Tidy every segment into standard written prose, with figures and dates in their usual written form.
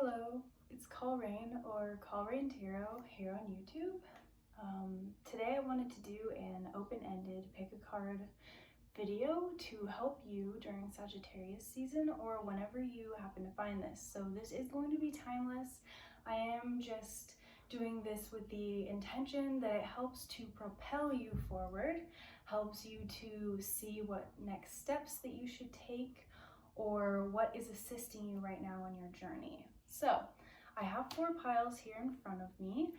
Hello, it's Call Rain or Call Rain Tarot here on YouTube. Today I wanted to do an open-ended pick a card video to help you during Sagittarius season or whenever you happen to find this. So this is going to be timeless. I am just doing this with the intention that it helps to propel you forward, helps you to see what next steps that you should take or what is assisting you right now on your journey. So I have 4 piles here in front of me.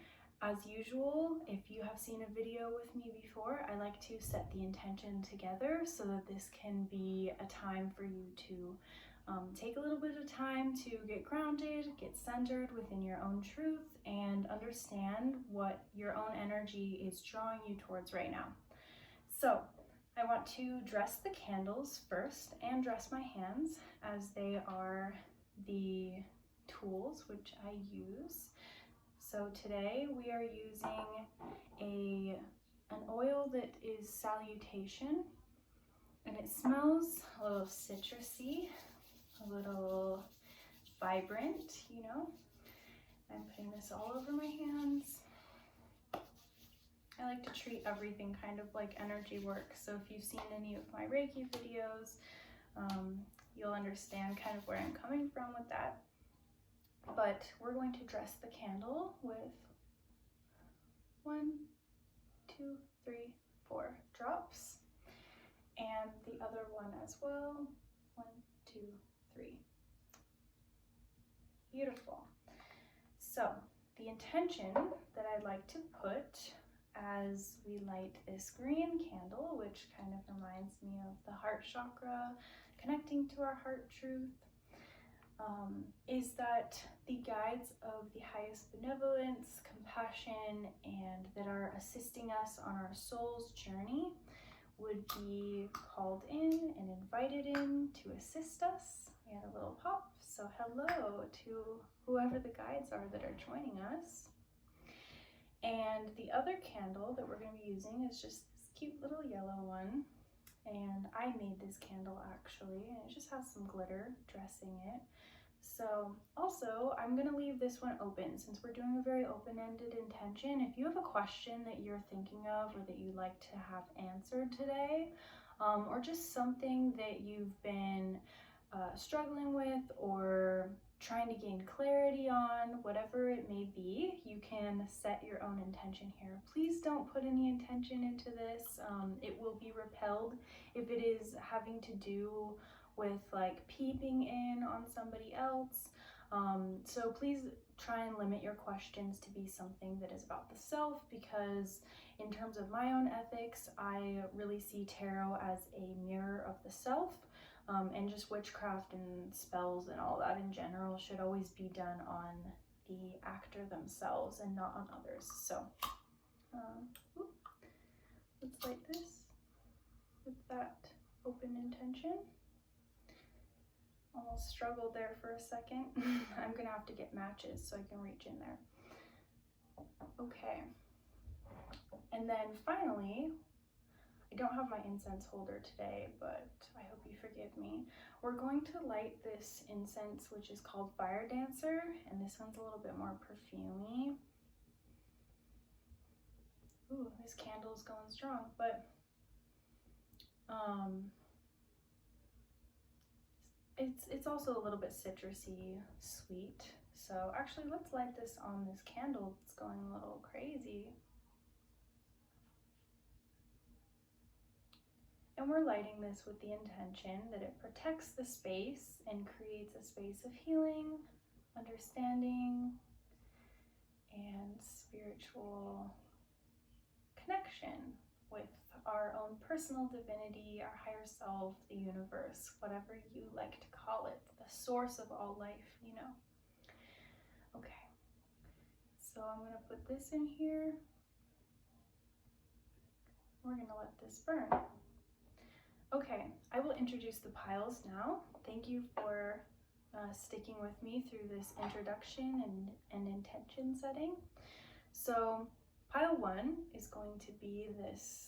As usual, if you have seen a video with me before, I like to set the intention together so that this can be a time for you to take a little bit of time to get grounded, get centered within your own truth, and understand what your own energy is drawing you towards right now. So I want to dress the candles first and dress my hands as they are the tools which I use. So today we are using an oil that is Salutation, and it smells a little citrusy, a little vibrant, you know. I'm putting this all over my hands. I like to treat everything kind of like energy work. So if you've seen any of my Reiki videos, you'll understand kind of where I'm coming from with that. But we're going to dress the candle with 1, 2, 3, 4 drops, and the other one as well. 1, 2, 3. Beautiful. So the intention that I'd like to put as we light this green candle, which kind of reminds me of the heart chakra, connecting to our heart truth, is that the guides of the highest benevolence, compassion, and that are assisting us on our soul's journey would be called in and invited in to assist us. We had a little pop, so hello to whoever the guides are that are joining us. And the other candle that we're going to be using is just this cute little yellow one. And I made this candle actually, and it just has some glitter dressing it. So also, I'm going to leave this one open since we're doing a very open-ended intention. If you have a question that you're thinking of or that you'd like to have answered today, or just something that you've been struggling with or trying to gain clarity on, whatever it may be, you can set your own intention here. Please don't put any intention into this. It will be repelled if it is having to do with like peeping in on somebody else. So please try and limit your questions to be something that is about the self, because in terms of my own ethics, I really see tarot as a mirror of the self. And just witchcraft and spells and all that in general should always be done on the actor themselves and not on others. So let's light this with that open intention. Almost struggled there for a second. I'm gonna have to get matches so I can reach in there. Okay. And then finally, I don't have my incense holder today, but I hope you forgive me. We're going to light this incense, which is called Fire Dancer, and this one's a little bit more perfumey. Ooh, this candle's going strong, but it's also a little bit citrusy, sweet. So actually, let's light this on this candle that's going a little crazy. And we're lighting this with the intention that it protects the space and creates a space of healing, understanding, and spiritual connection with our own personal divinity, our higher self, the universe, whatever you like to call it, the source of all life, you know. Okay, so I'm going to put this in here. We're going to let this burn. Okay, I will introduce the piles now. Thank you for sticking with me through this introduction and intention setting. So pile 1 is going to be this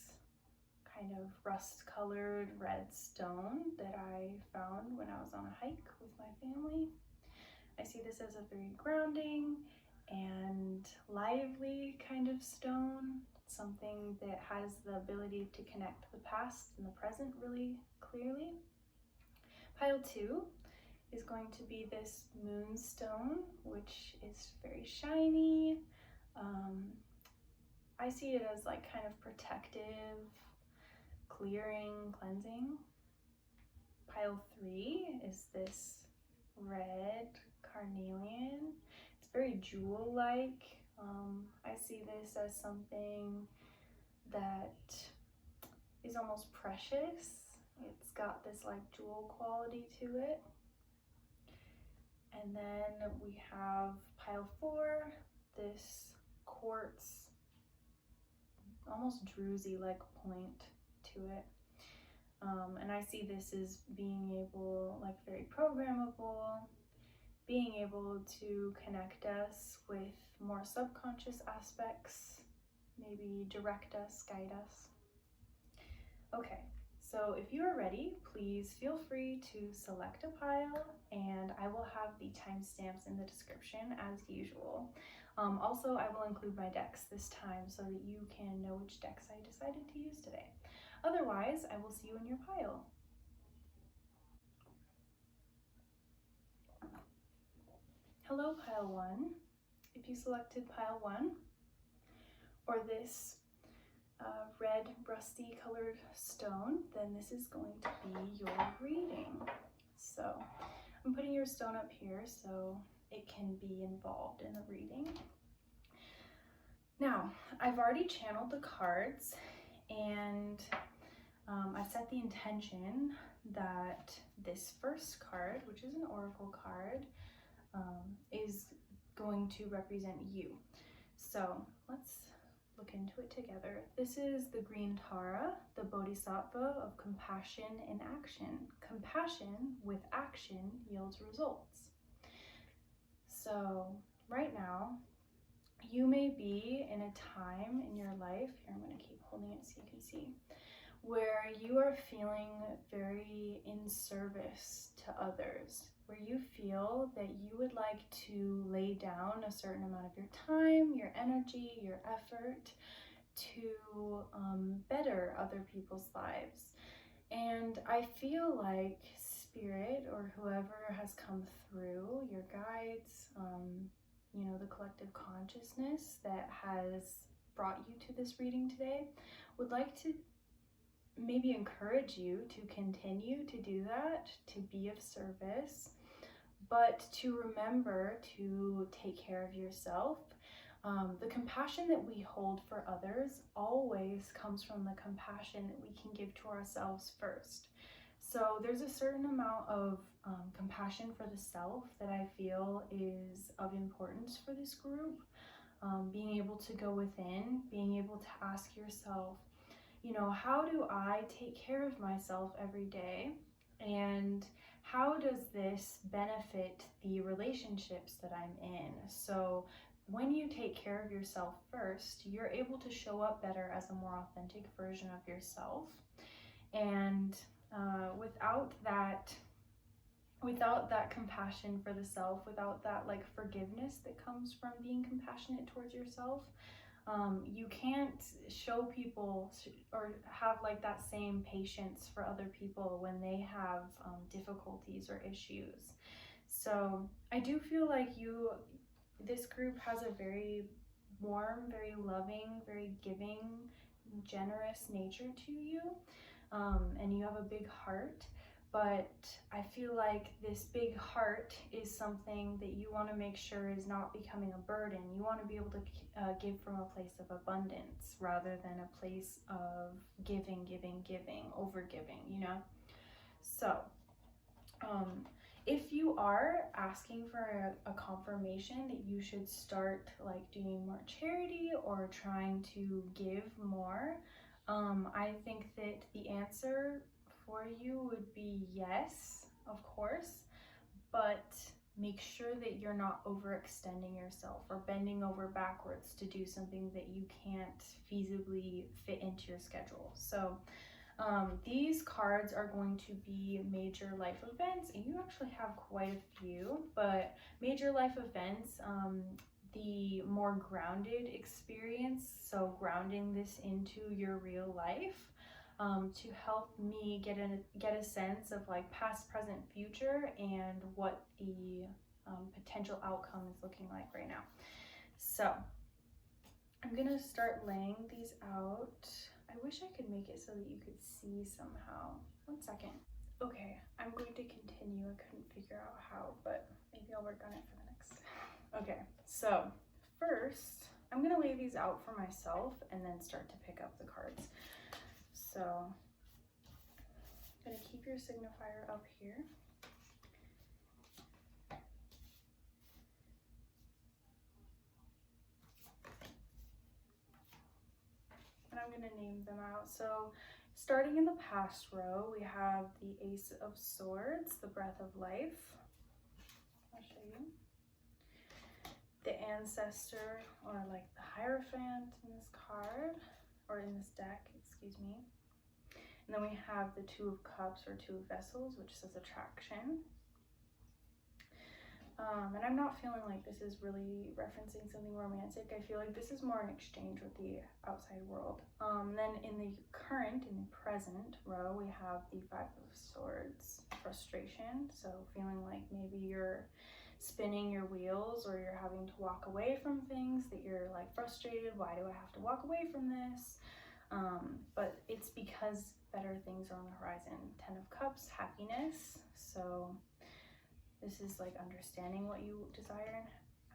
kind of rust-colored red stone that I found when I was on a hike with my family. I see this as a very grounding and lively kind of stone, something that has the ability to connect the past and the present really clearly. Pile 2 is going to be this moonstone, which is very shiny. I see it as like kind of protective, clearing, cleansing. Pile 3 is this red carnelian. It's very jewel-like. I see this as something that is almost precious. It's got this like jewel quality to it. And then we have pile 4, this quartz, almost druzy-like point to it. And I see this as being able, like very programmable, being able to connect us with more subconscious aspects, maybe direct us, guide us. Okay, so if you are ready, please feel free to select a pile, and I will have the timestamps in the description as usual. Also, I will include my decks this time so that you can know which decks I decided to use today. Otherwise, I will see you in your pile. Hello, pile 1. If you selected pile 1, or this red rusty colored stone, then this is going to be your reading. So I'm putting your stone up here so it can be involved in the reading. Now, I've already channeled the cards, and I set the intention that this first card, which is an oracle card, is going to represent you. So let's look into it together. This is the green Tara, the Bodhisattva of compassion in action. Compassion with action yields results. So right now, you may be in a time in your life, here I'm going to keep holding it so you can see, where you are feeling very in service to others, where you feel that you would like to lay down a certain amount of your time, your energy, your effort to better other people's lives. And I feel like Spirit, or whoever has come through, your guides, you know, the collective consciousness that has brought you to this reading today, would like to maybe encourage you to continue to do that, to be of service, but to remember to take care of yourself. The compassion that we hold for others always comes from the compassion that we can give to ourselves first. So there's a certain amount of compassion for the self that I feel is of importance for this group. Being able to go within, being able to ask yourself, you know, how do I take care of myself every day? And how does this benefit the relationships that I'm in? So when you take care of yourself first, you're able to show up better as a more authentic version of yourself. And without that compassion for the self, without that like forgiveness that comes from being compassionate towards yourself, you can't show people or have like that same patience for other people when they have difficulties or issues. So I do feel like this group has a very warm, very loving, very giving, generous nature to you, and you have a big heart. But I feel like this big heart is something that you want to make sure is not becoming a burden. You want to be able to give from a place of abundance rather than a place of giving, over giving, you know? So, if you are asking for a confirmation that you should start like doing more charity or trying to give more, I think that the answer for you would be yes, of course, but make sure that you're not overextending yourself or bending over backwards to do something that you can't feasibly fit into your schedule. So These cards are going to be major life events, and you actually have quite a few, but major life events, the more grounded experience, so grounding this into your real life, to help me get a sense of like past, present, future, and what the potential outcome is looking like right now. So I'm gonna start laying these out. I wish I could make it so that you could see somehow. 1 second. Okay, I'm going to continue. I couldn't figure out how, but maybe I'll work on it for the next. Okay, so first, I'm gonna lay these out for myself and then start to pick up the cards. So, I'm gonna keep your signifier up here. And I'm gonna name them out. So, starting in the past row, we have the Ace of Swords, the Breath of Life. I'll show you. The Ancestor, or like the Hierophant in this card, or in this deck, excuse me. And then we have the Two of Cups, or Two of Vessels, which says attraction. And I'm not feeling like this is really referencing something romantic. I feel like this is more an exchange with the outside world. Then in the present row, we have the Five of Swords, frustration. So feeling like maybe you're spinning your wheels, or you're having to walk away from things that you're like frustrated. Why do I have to walk away from this? But it's because better things are on the horizon. 10 of Cups, happiness. So this is like understanding what you desire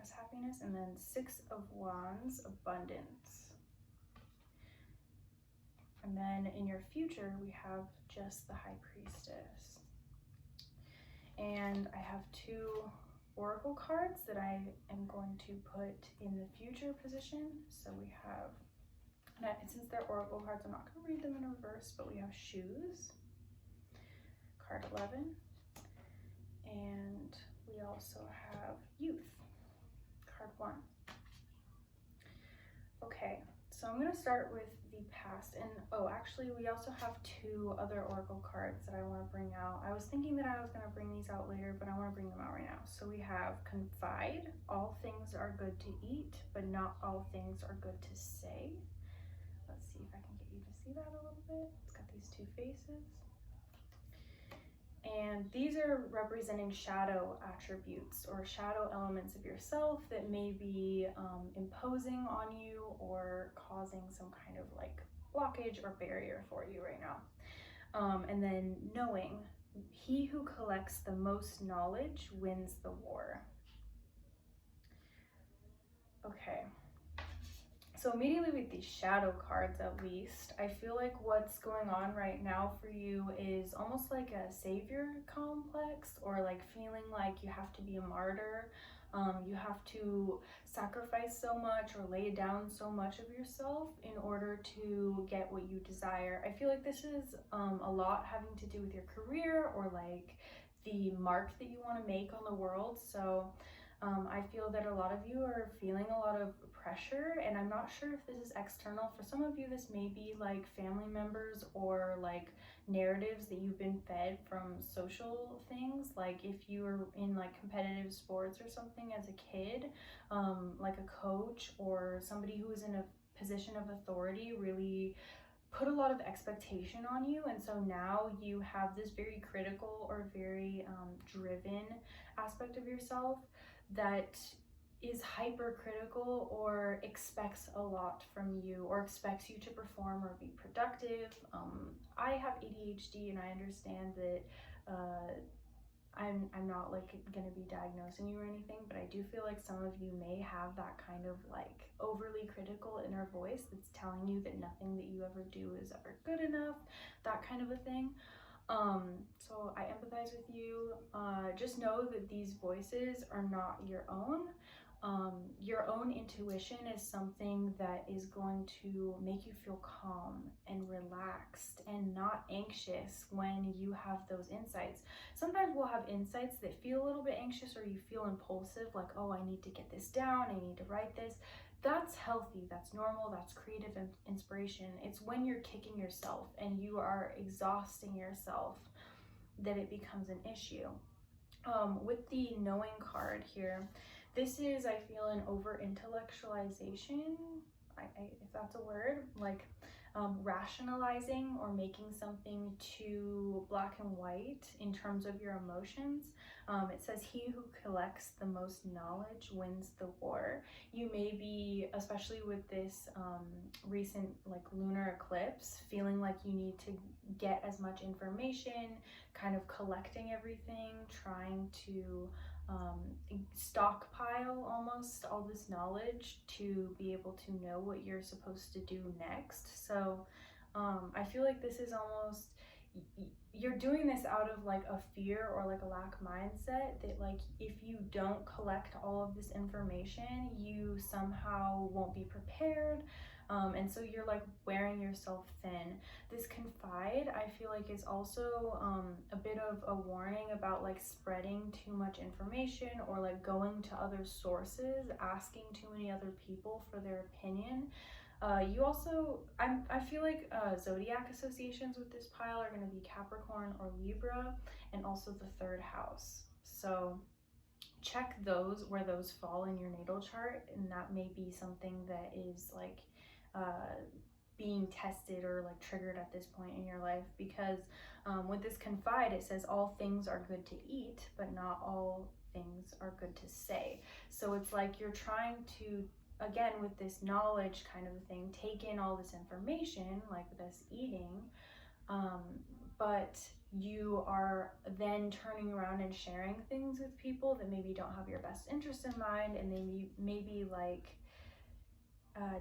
as happiness. And then 6 of Wands, abundance. And then in your future, we have just the High Priestess. And I have 2 oracle cards that I am going to put in the future position. So we have, since they're oracle cards, I'm not going to read them in reverse, but we have shoes, card 11, and we also have youth, card 1. Okay, so I'm going to start with the past, and actually we also have 2 other oracle cards that I want to bring out. I was thinking that I was going to bring these out later, but I want to bring them out right now. So we have confide, all things are good to eat, but not all things are good to say. Let's see if I can get you to see that a little bit. It's got these 2 faces. And these are representing shadow attributes or shadow elements of yourself that may be imposing on you or causing some kind of like blockage or barrier for you right now. And then knowing, he who collects the most knowledge wins the war. Okay. So immediately with these shadow cards, at least, I feel like what's going on right now for you is almost like a savior complex, or like feeling like you have to be a martyr. You have to sacrifice so much or lay down so much of yourself in order to get what you desire. I feel like this is a lot having to do with your career, or like the mark that you want to make on the world. So I feel that a lot of you are feeling a lot of pressure, and I'm not sure if this is external. For some of you, this may be like family members or like narratives that you've been fed from social things. Like if you were in like competitive sports or something as a kid, like a coach or somebody who was in a position of authority really put a lot of expectation on you, and so now you have this very critical or very driven aspect of yourself that is hypercritical or expects a lot from you, or expects you to perform or be productive. I have ADHD, and I understand that I'm not like gonna be diagnosing you or anything, but I do feel like some of you may have that kind of like overly critical inner voice that's telling you that nothing that you ever do is ever good enough, that kind of a thing. So I empathize with you. Just know that these voices are not your own. Your own intuition is something that is going to make you feel calm and relaxed and not anxious when you have those insights. Sometimes we'll have insights that feel a little bit anxious, or you feel impulsive, like, oh, I need to get this down, I need to write this. that's healthy, that's normal, that's creative inspiration. It's when you're kicking yourself and you are exhausting yourself that it becomes an issue. With the knowing card here, this is, I feel, an over intellectualization, if that's a word, like rationalizing or making something too black and white in terms of your emotions. It says, he who collects the most knowledge wins the war. You may be, especially with this recent like lunar eclipse, feeling like you need to get as much information, kind of collecting everything, trying to stockpile almost all this knowledge to be able to know what you're supposed to do next. So I feel like this is almost, you're doing this out of like a fear or like a lack mindset that like if you don't collect all of this information, you somehow won't be prepared. And so you're like wearing yourself thin. This confide, I feel like, is also a bit of a warning about like spreading too much information or like going to other sources, asking too many other people for their opinion. You also, I feel like zodiac associations with this pile are going to be Capricorn or Libra, and also the third house. So check those, where those fall in your natal chart, and that may be something that is like being tested or like triggered at this point in your life, because with this confide, it says all things are good to eat, but not all things are good to say. So it's like you're trying to, again, with this knowledge kind of thing, take in all this information, like this eating, but you are then turning around and sharing things with people that maybe don't have your best interest in mind, and they may be like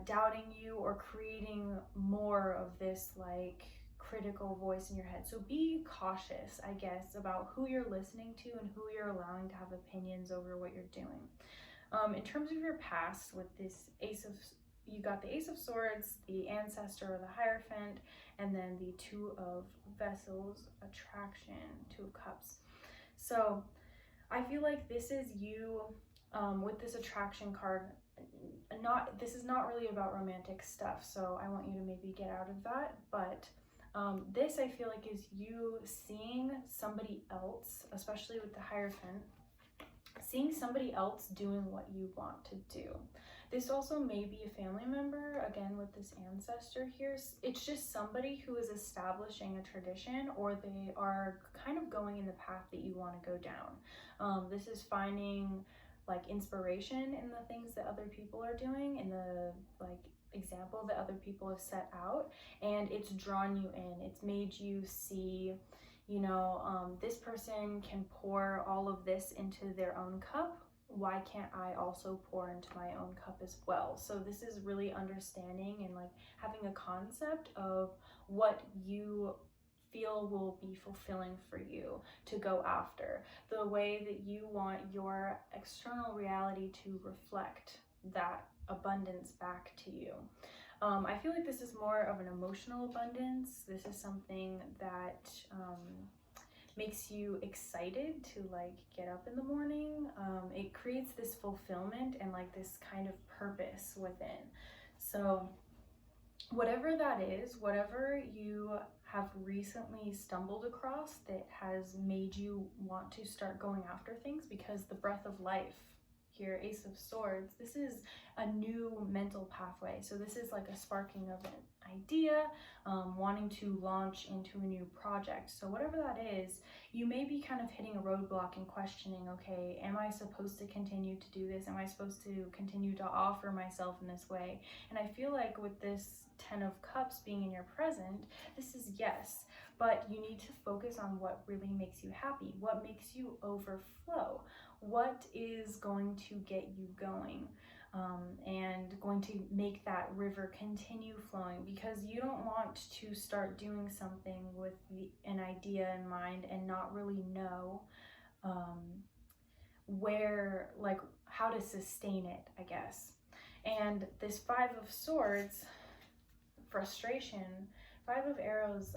doubting you or creating more of this like critical voice in your head. So be cautious, I guess, about who you're listening to and who you're allowing to have opinions over what you're doing. In terms of your past, with this you got the Ace of Swords, the Ancestor or the Hierophant, and then the Two of Vessels, Attraction, Two of Cups. So I feel like this is you with this attraction card. This is not really about romantic stuff, so I want you to maybe get out of that, but this, I feel like, is you seeing somebody else, especially with the Hierophant, seeing somebody else doing what you want to do. This also may be a family member, again, with this Ancestor here. It's just somebody who is establishing a tradition, or they are kind of going in the path that you want to go down. This is finding like inspiration in the things that other people are doing, in the like example that other people have set out, and it's drawn you in. It's made you see, you know, this person can pour all of this into their own cup. Why can't I also pour into my own cup as well? So this is really understanding and like having a concept of what you feel will be fulfilling for you to go after, the way that you want your external reality to reflect that abundance back to you. I feel like this is more of an emotional abundance. This is something that makes you excited to like get up in the morning. It creates this fulfillment and like this kind of purpose within. So whatever that is, whatever you have recently stumbled across that has made you want to start going after things, because the breath of life here, Ace of Swords, this is a new mental pathway. So this is like a sparking of an idea, wanting to launch into a new project. So whatever that is, you may be kind of hitting a roadblock and questioning, okay, am I supposed to continue to do this? Am I supposed to continue to offer myself in this way? And I feel like with this 10 of Cups being in your present, this is yes, but you need to focus on what really makes you happy, what makes you overflow, what is going to get you going, and going to make that river continue flowing, because you don't want to start doing something with an idea in mind and not really know where, like, how to sustain it, I guess. And this 5 of Swords, frustration, 5 of Arrows,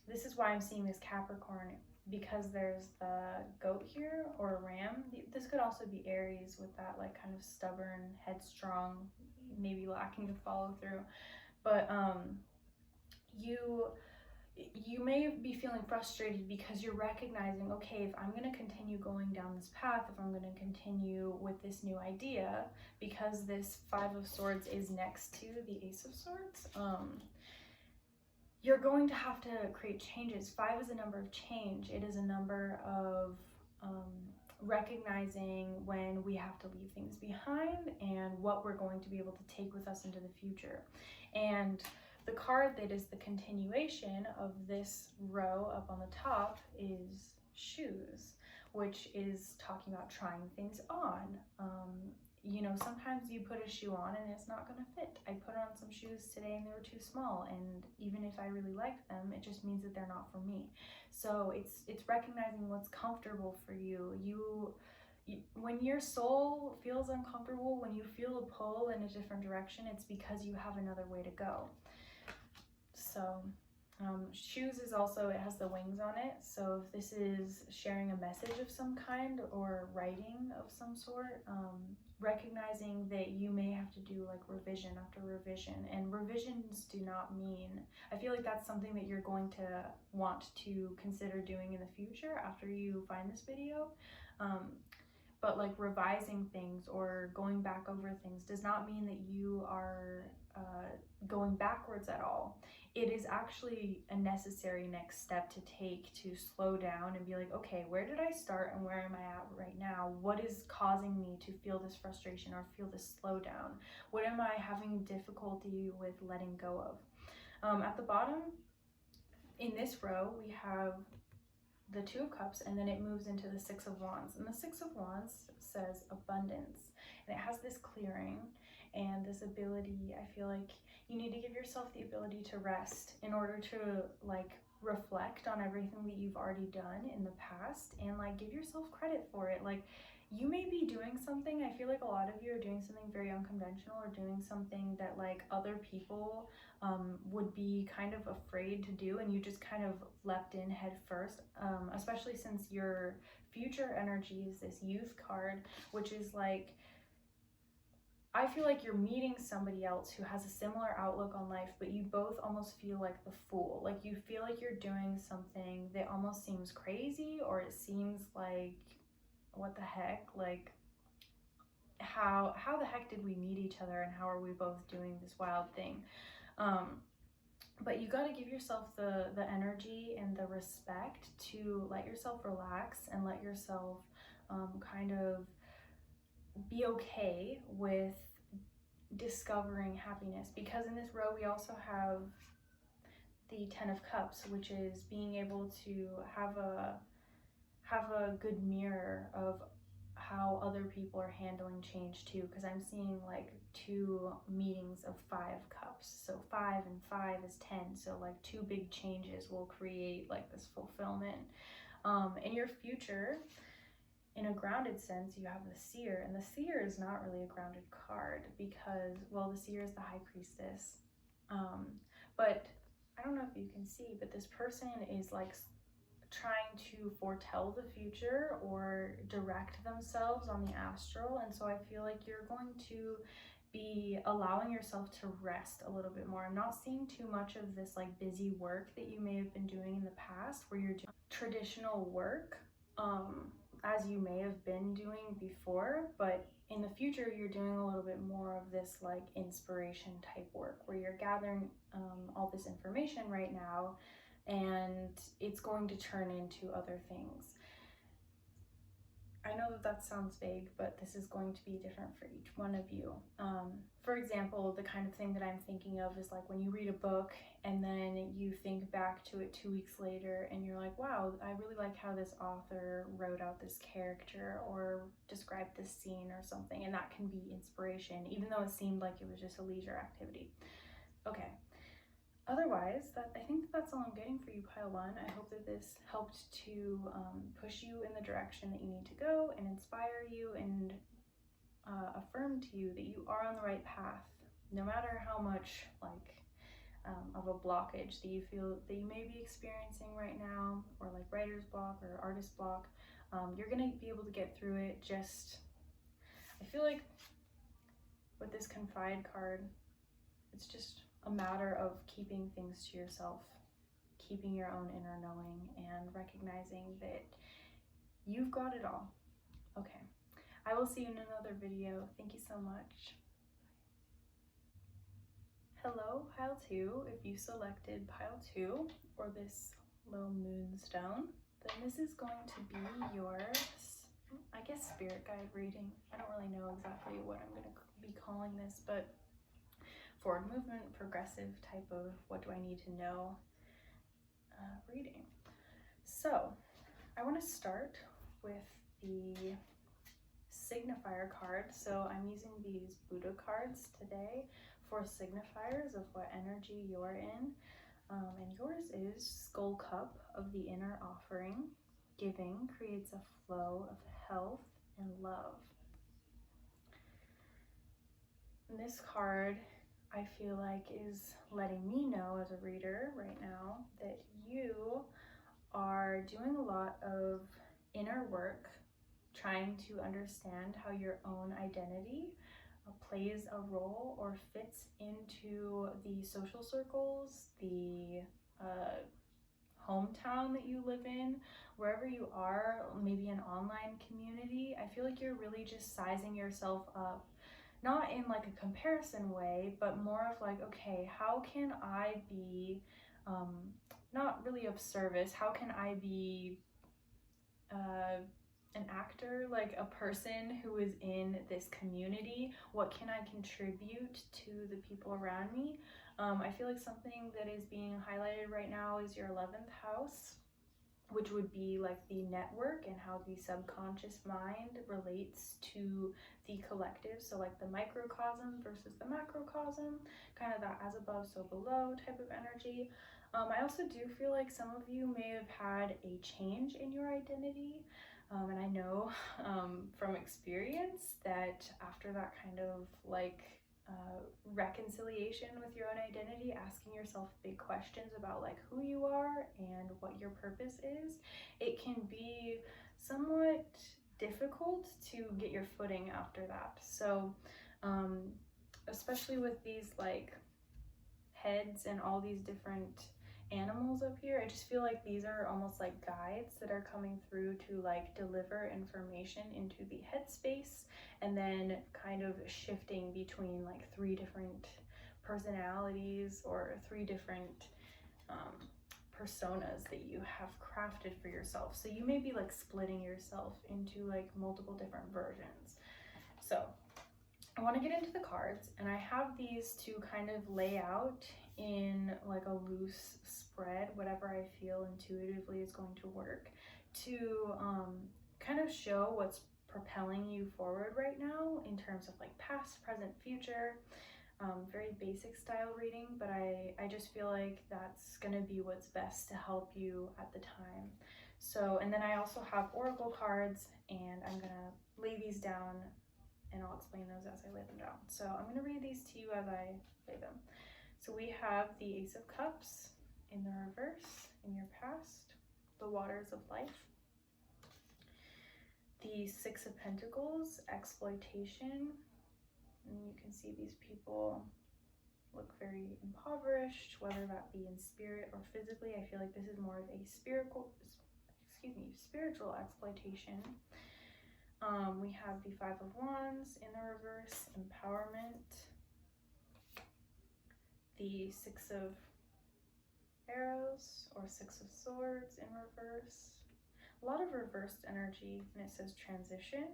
this is why I'm seeing this Capricorn, because there's the goat here, or a ram. This could also be Aries with that like kind of stubborn, headstrong, maybe lacking the follow through. But you may be feeling frustrated because you're recognizing, okay, if I'm going to continue going down this path, if I'm going to continue with this new idea, because this Five of Swords is next to the Ace of Swords, you're going to have to create changes. 5 is a number of change. It is a number of recognizing when we have to leave things behind and what we're going to be able to take with us into the future. And the card that is the continuation of this row up on the top is shoes, which is talking about trying things on. You know, sometimes you put a shoe on and it's not going to fit. I put on some shoes today and they were too small, and even if I really like them, it just means that they're not for me. So it's recognizing what's comfortable for you. When your soul feels uncomfortable, when you feel a pull in a different direction, it's because you have another way to go. So shoes is also, it has the wings on it. So if this is sharing a message of some kind or writing of some sort, recognizing that you may have to do like revision after revision. And revisions do not mean, I feel like that's something that you're going to want to consider doing in the future after you find this video. But like revising things or going back over things does not mean that you are going backwards at all. It is actually a necessary next step to take to slow down and be like, okay, where did I start and where am I at right now? What is causing me to feel this frustration or feel this slowdown? What am I having difficulty with letting go of? At the bottom, in this row, we have the Two of Cups, and then it moves into the Six of Wands. And the Six of Wands says abundance, and it has this clearing and this ability. I feel like you need to give yourself the ability to rest in order to like reflect on everything that you've already done in the past and like give yourself credit for it. Like, you may be doing something, I feel like a lot of you are doing something very unconventional or doing something that like other people would be kind of afraid to do, and you just kind of leapt in head first, especially since your future energy is this Youth card, which is like, I feel like you're meeting somebody else who has a similar outlook on life, but you both almost feel like the fool. Like, you feel like you're doing something that almost seems crazy, or it seems like, what the heck? Like, how the heck did we meet each other, and how are we both doing this wild thing? But you got to give yourself the energy and the respect to let yourself relax and let yourself kind of be okay with discovering happiness. Because in this row we also have the Ten of Cups, which is being able to have a good mirror of how other people are handling change too, because I'm seeing like 2 meetings of 5 cups. So 5 and 5 is 10, so like 2 big changes will create like this fulfillment. In your future, in a grounded sense, you have the Seer, and the Seer is not really a grounded card because, well, the Seer is the High Priestess. But I don't know if you can see, but this person is like trying to foretell the future or direct themselves on the astral, and so I feel like you're going to be allowing yourself to rest a little bit more. I'm not seeing too much of this like busy work that you may have been doing in the past, where you're doing traditional work as you may have been doing before, but in the future you're doing a little bit more of this like inspiration type work where you're gathering all this information right now, and it's going to turn into other things. I know that sounds vague, but this is going to be different for each one of you. For example, the kind of thing that I'm thinking of is like when you read a book and then you think back to it 2 weeks later and you're like, wow, I really like how this author wrote out this character or described this scene or something, and that can be inspiration, even though it seemed like it was just a leisure activity. Okay. Otherwise, I think that's all I'm getting for you, pile 1. I hope that this helped to push you in the direction that you need to go and inspire you and affirm to you that you are on the right path, no matter how much like of a blockage that you feel that you may be experiencing right now, or like writer's block or artist block. You're gonna be able to get through it. Just, I feel like with this confide card, it's just a matter of keeping things to yourself, keeping your own inner knowing, and recognizing that you've got it all. Okay, I will see you in another video. Thank you so much. Hello, pile 2. If you selected pile 2 or this low moonstone, then this is going to be your, I guess, spirit guide reading. I don't really know exactly what I'm going to be calling this, but forward movement, progressive type of what do I need to know reading. So I want to start with the signifier card. So I'm using these Buddha cards today for signifiers of what energy you're in. And yours is Skull Cup of the Inner Offering. Giving creates a flow of health and love. And this card, I feel like, is letting me know as a reader right now that you are doing a lot of inner work, trying to understand how your own identity plays a role or fits into the social circles, the hometown that you live in, wherever you are, maybe an online community. I feel like you're really just sizing yourself up, not in like a comparison way, but more of like, okay, how can I be not really of service, how can I be an actor, like a person who is in this community? What can I contribute to the people around me? I feel like something that is being highlighted right now is your 11th house, which would be like the network and how the subconscious mind relates to the collective. So like the microcosm versus the macrocosm, kind of that as above so below type of energy. I also do feel like some of you may have had a change in your identity. And I know from experience that after that kind of like reconciliation with your own identity, asking yourself big questions about like who you are and what your purpose is, it can be somewhat difficult to get your footing after that. So especially with these like heads and all these different animals up here, I just feel like these are almost like guides that are coming through to like deliver information into the headspace, and then kind of shifting between like 3 different personalities or 3 different personas that you have crafted for yourself. So you may be like splitting yourself into like multiple different versions. So I want to get into the cards, and I have these to kind of lay out in like a loose spread, whatever I feel intuitively is going to work, to kind of show what's propelling you forward right now in terms of like past, present, future. Very basic style reading, but I just feel like that's gonna be what's best to help you at the time. So, and then I also have oracle cards, and I'm gonna lay these down and I'll explain those as I lay them down. So I'm gonna read these to you as I lay them. So we have the Ace of Cups in the reverse, in your past, the waters of life. The Six of Pentacles, exploitation. And you can see these people look very impoverished, whether that be in spirit or physically. I feel like this is more of a spiritual exploitation. We have the Five of Wands in the reverse, empowerment. The Six of Arrows or Six of Swords in reverse. A lot of reversed energy, and it says transition.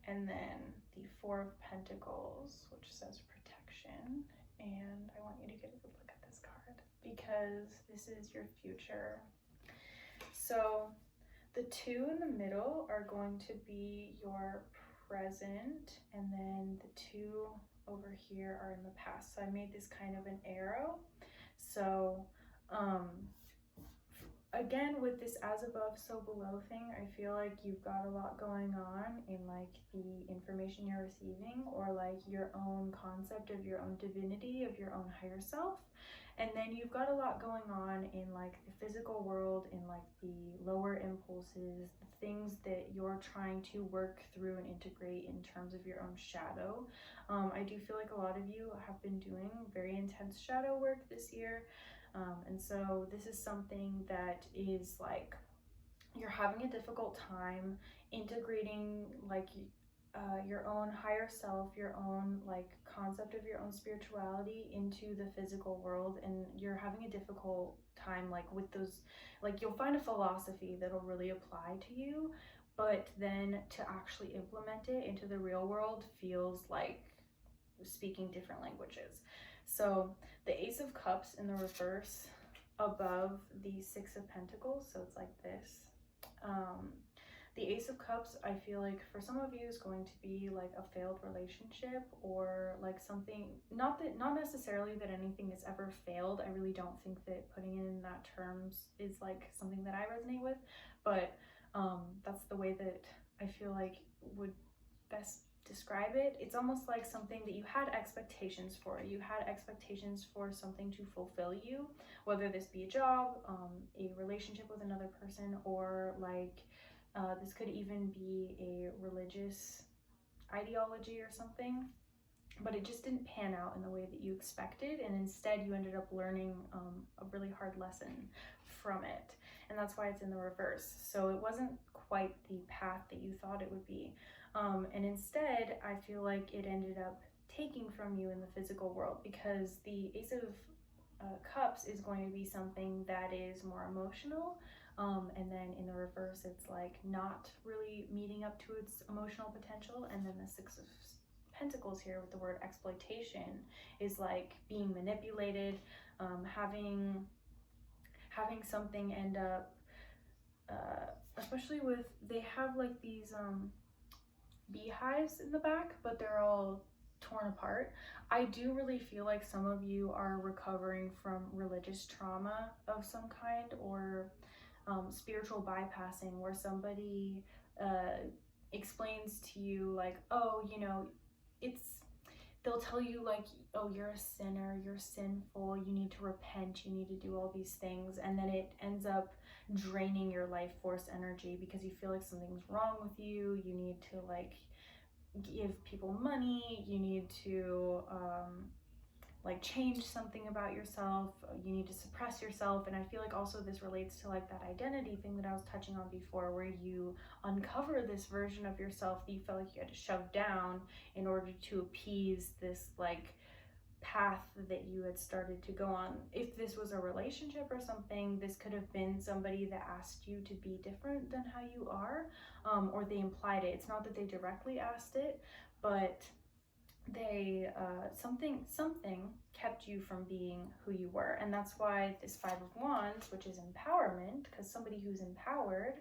And then the Four of Pentacles, which says protection. And I want you to get a good look at this card because this is your future. So the 2 in the middle are going to be your present, and then the 2 over here are in the past. So I made this kind of an arrow. So again, with this as above, so below thing, I feel like you've got a lot going on in like the information you're receiving, or like your own concept of your own divinity, of your own higher self. And then you've got a lot going on in like the physical world, in like the lower impulses, the things that you're trying to work through and integrate in terms of your own shadow. I do feel like a lot of you have been doing very intense shadow work this year. And so this is something that is like you're having a difficult time integrating like your own higher self, your own like concept of your own spirituality into the physical world, and you're having a difficult time like with those, like you'll find a philosophy that'll really apply to you, but then to actually implement it into the real world feels like speaking different languages. So the Ace of Cups in the reverse above the Six of Pentacles, so it's like this. The Ace of Cups, I feel like for some of you is going to be like a failed relationship, or like something, not necessarily that anything has ever failed. I really don't think that putting it in that terms is like something that I resonate with, but that's the way that I feel like would best describe it. It's almost like something that you had expectations for. You had expectations for something to fulfill you, whether this be a job, a relationship with another person, or like this could even be a religious ideology or something, but it just didn't pan out in the way that you expected, and instead you ended up learning a really hard lesson from it, and that's why it's in the reverse. So it wasn't quite the path that you thought it would be, and instead I feel like it ended up taking from you in the physical world, because the Ace of Cups is going to be something that is more emotional, and then in the reverse it's like not really meeting up to its emotional potential. And then the Six of Pentacles here with the word exploitation is like being manipulated, having something end up, especially with, they have like these beehives in the back, but they're all torn apart. I do really feel like some of you are recovering from religious trauma of some kind, or spiritual bypassing, where somebody explains to you like, oh, you know, they'll tell you like, oh, you're a sinner, you're sinful, you need to repent, you need to do all these things, and then it ends up draining your life force energy because you feel like something's wrong with you. You need to like give people money, you need to like change something about yourself, you need to suppress yourself. And I feel like also this relates to like that identity thing that I was touching on before, where you uncover this version of yourself that you felt like you had to shove down in order to appease this like path that you had started to go on. If this was a relationship or something, this could have been somebody that asked you to be different than how you are, or they implied it. It's not that they directly asked it, but they something kept you from being who you were. And that's why this Five of Wands, which is empowerment, because somebody who's empowered,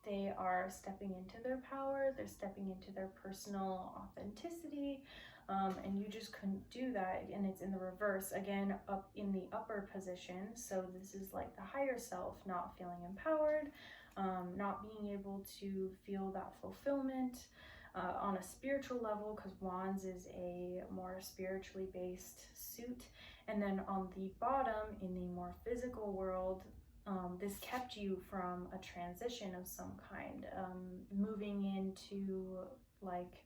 they are stepping into their power, they're stepping into their personal authenticity, and you just couldn't do that. And it's in the reverse again, up in the upper position. So this is like the higher self not feeling empowered, not being able to feel that fulfillment on a spiritual level, because Wands is a more spiritually based suit. And then on the bottom, in the more physical world, this kept you from a transition of some kind, moving into like,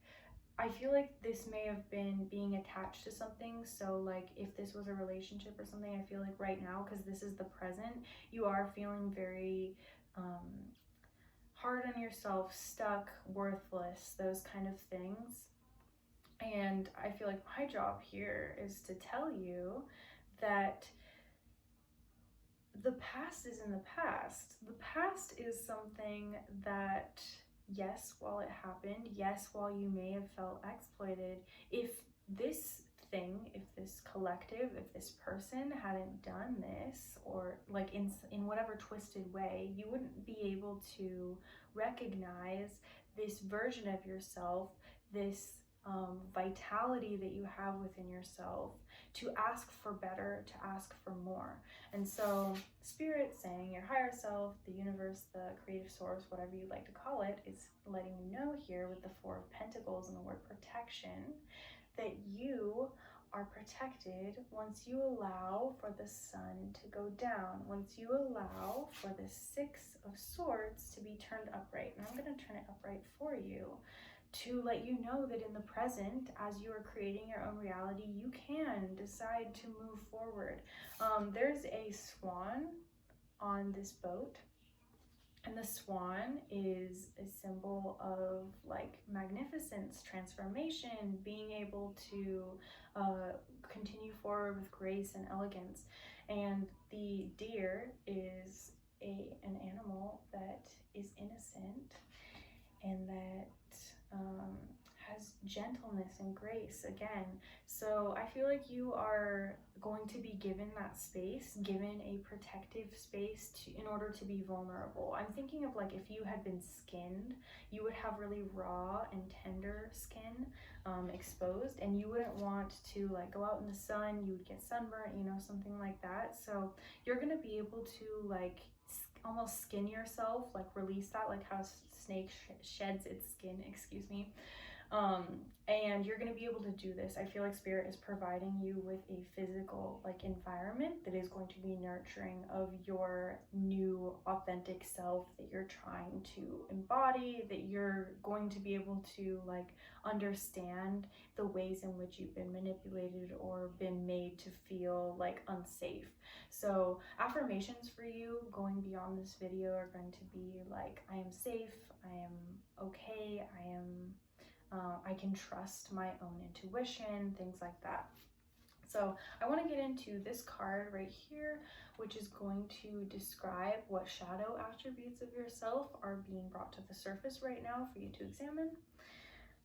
I feel like this may have been being attached to something. So like if this was a relationship or something, I feel like right now, because this is the present, you are feeling very hard on yourself, stuck, worthless, those kind of things. And I feel like my job here is to tell you that the past is in the past. The past is something that, yes, while it happened, yes, while you may have felt exploited, if this thing, if this collective, if this person hadn't done this, or like in whatever twisted way, you wouldn't be able to recognize this version of yourself, this vitality that you have within yourself to ask for better, to ask for more. And so Spirit saying, your higher self, the universe, the creative source, whatever you like to call it, is letting you know here with the Four of Pentacles and the word protection, that you are protected once you allow for the sun to go down, once you allow for the Six of Swords to be turned upright. And I'm going to turn it upright for you to let you know that in the present, as you are creating your own reality, you can decide to move forward. There's a swan on this boat, and the swan is a symbol of like magnificence, transformation, being able to continue forward with grace and elegance. And the deer is an animal that is innocent and that has gentleness and grace again. So I feel like you are going to be given that space, given a protective space in order to be vulnerable. I'm thinking of like if you had been skinned, you would have really raw and tender skin exposed, and you wouldn't want to like go out in the sun, you would get sunburnt, you know, something like that. So you're going to be able to like almost skin yourself, like release that, like how a snake sheds its skin, excuse me. And you're going to be able to do this. I feel like Spirit is providing you with a physical like environment that is going to be nurturing of your new authentic self that you're trying to embody, that you're going to be able to like understand the ways in which you've been manipulated or been made to feel like unsafe. So affirmations for you going beyond this video are going to be like, I am safe, I am okay, I can trust my own intuition, things like that. So I want to get into this card right here, which is going to describe what shadow attributes of yourself are being brought to the surface right now for you to examine.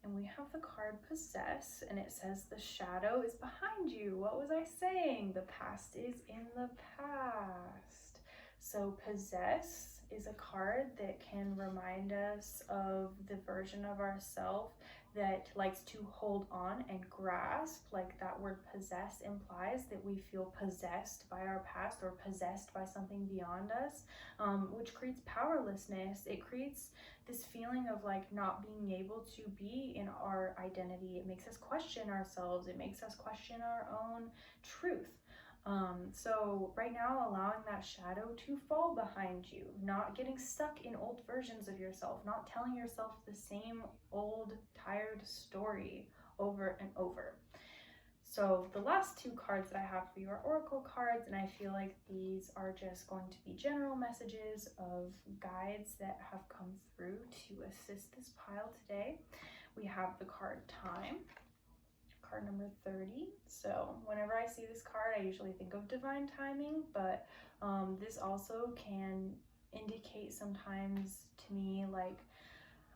And we have the card Possess, and it says the shadow is behind you. What was I saying? The past is in the past. So Possess is a card that can remind us of the version of ourselves that likes to hold on and grasp. Like that word possess implies that we feel possessed by our past or possessed by something beyond us, which creates powerlessness. It creates this feeling of like not being able to be in our identity. It makes us question ourselves. It makes us question our own truth. So right now, allowing that shadow to fall behind you, not getting stuck in old versions of yourself, not telling yourself the same old tired story over and over. So the last two cards that I have for you are oracle cards, and I feel like these are just going to be general messages of guides that have come through to assist this pile today. We have the card Time, card number 30. So whenever I see this card, I usually think of divine timing, but this also can indicate sometimes to me like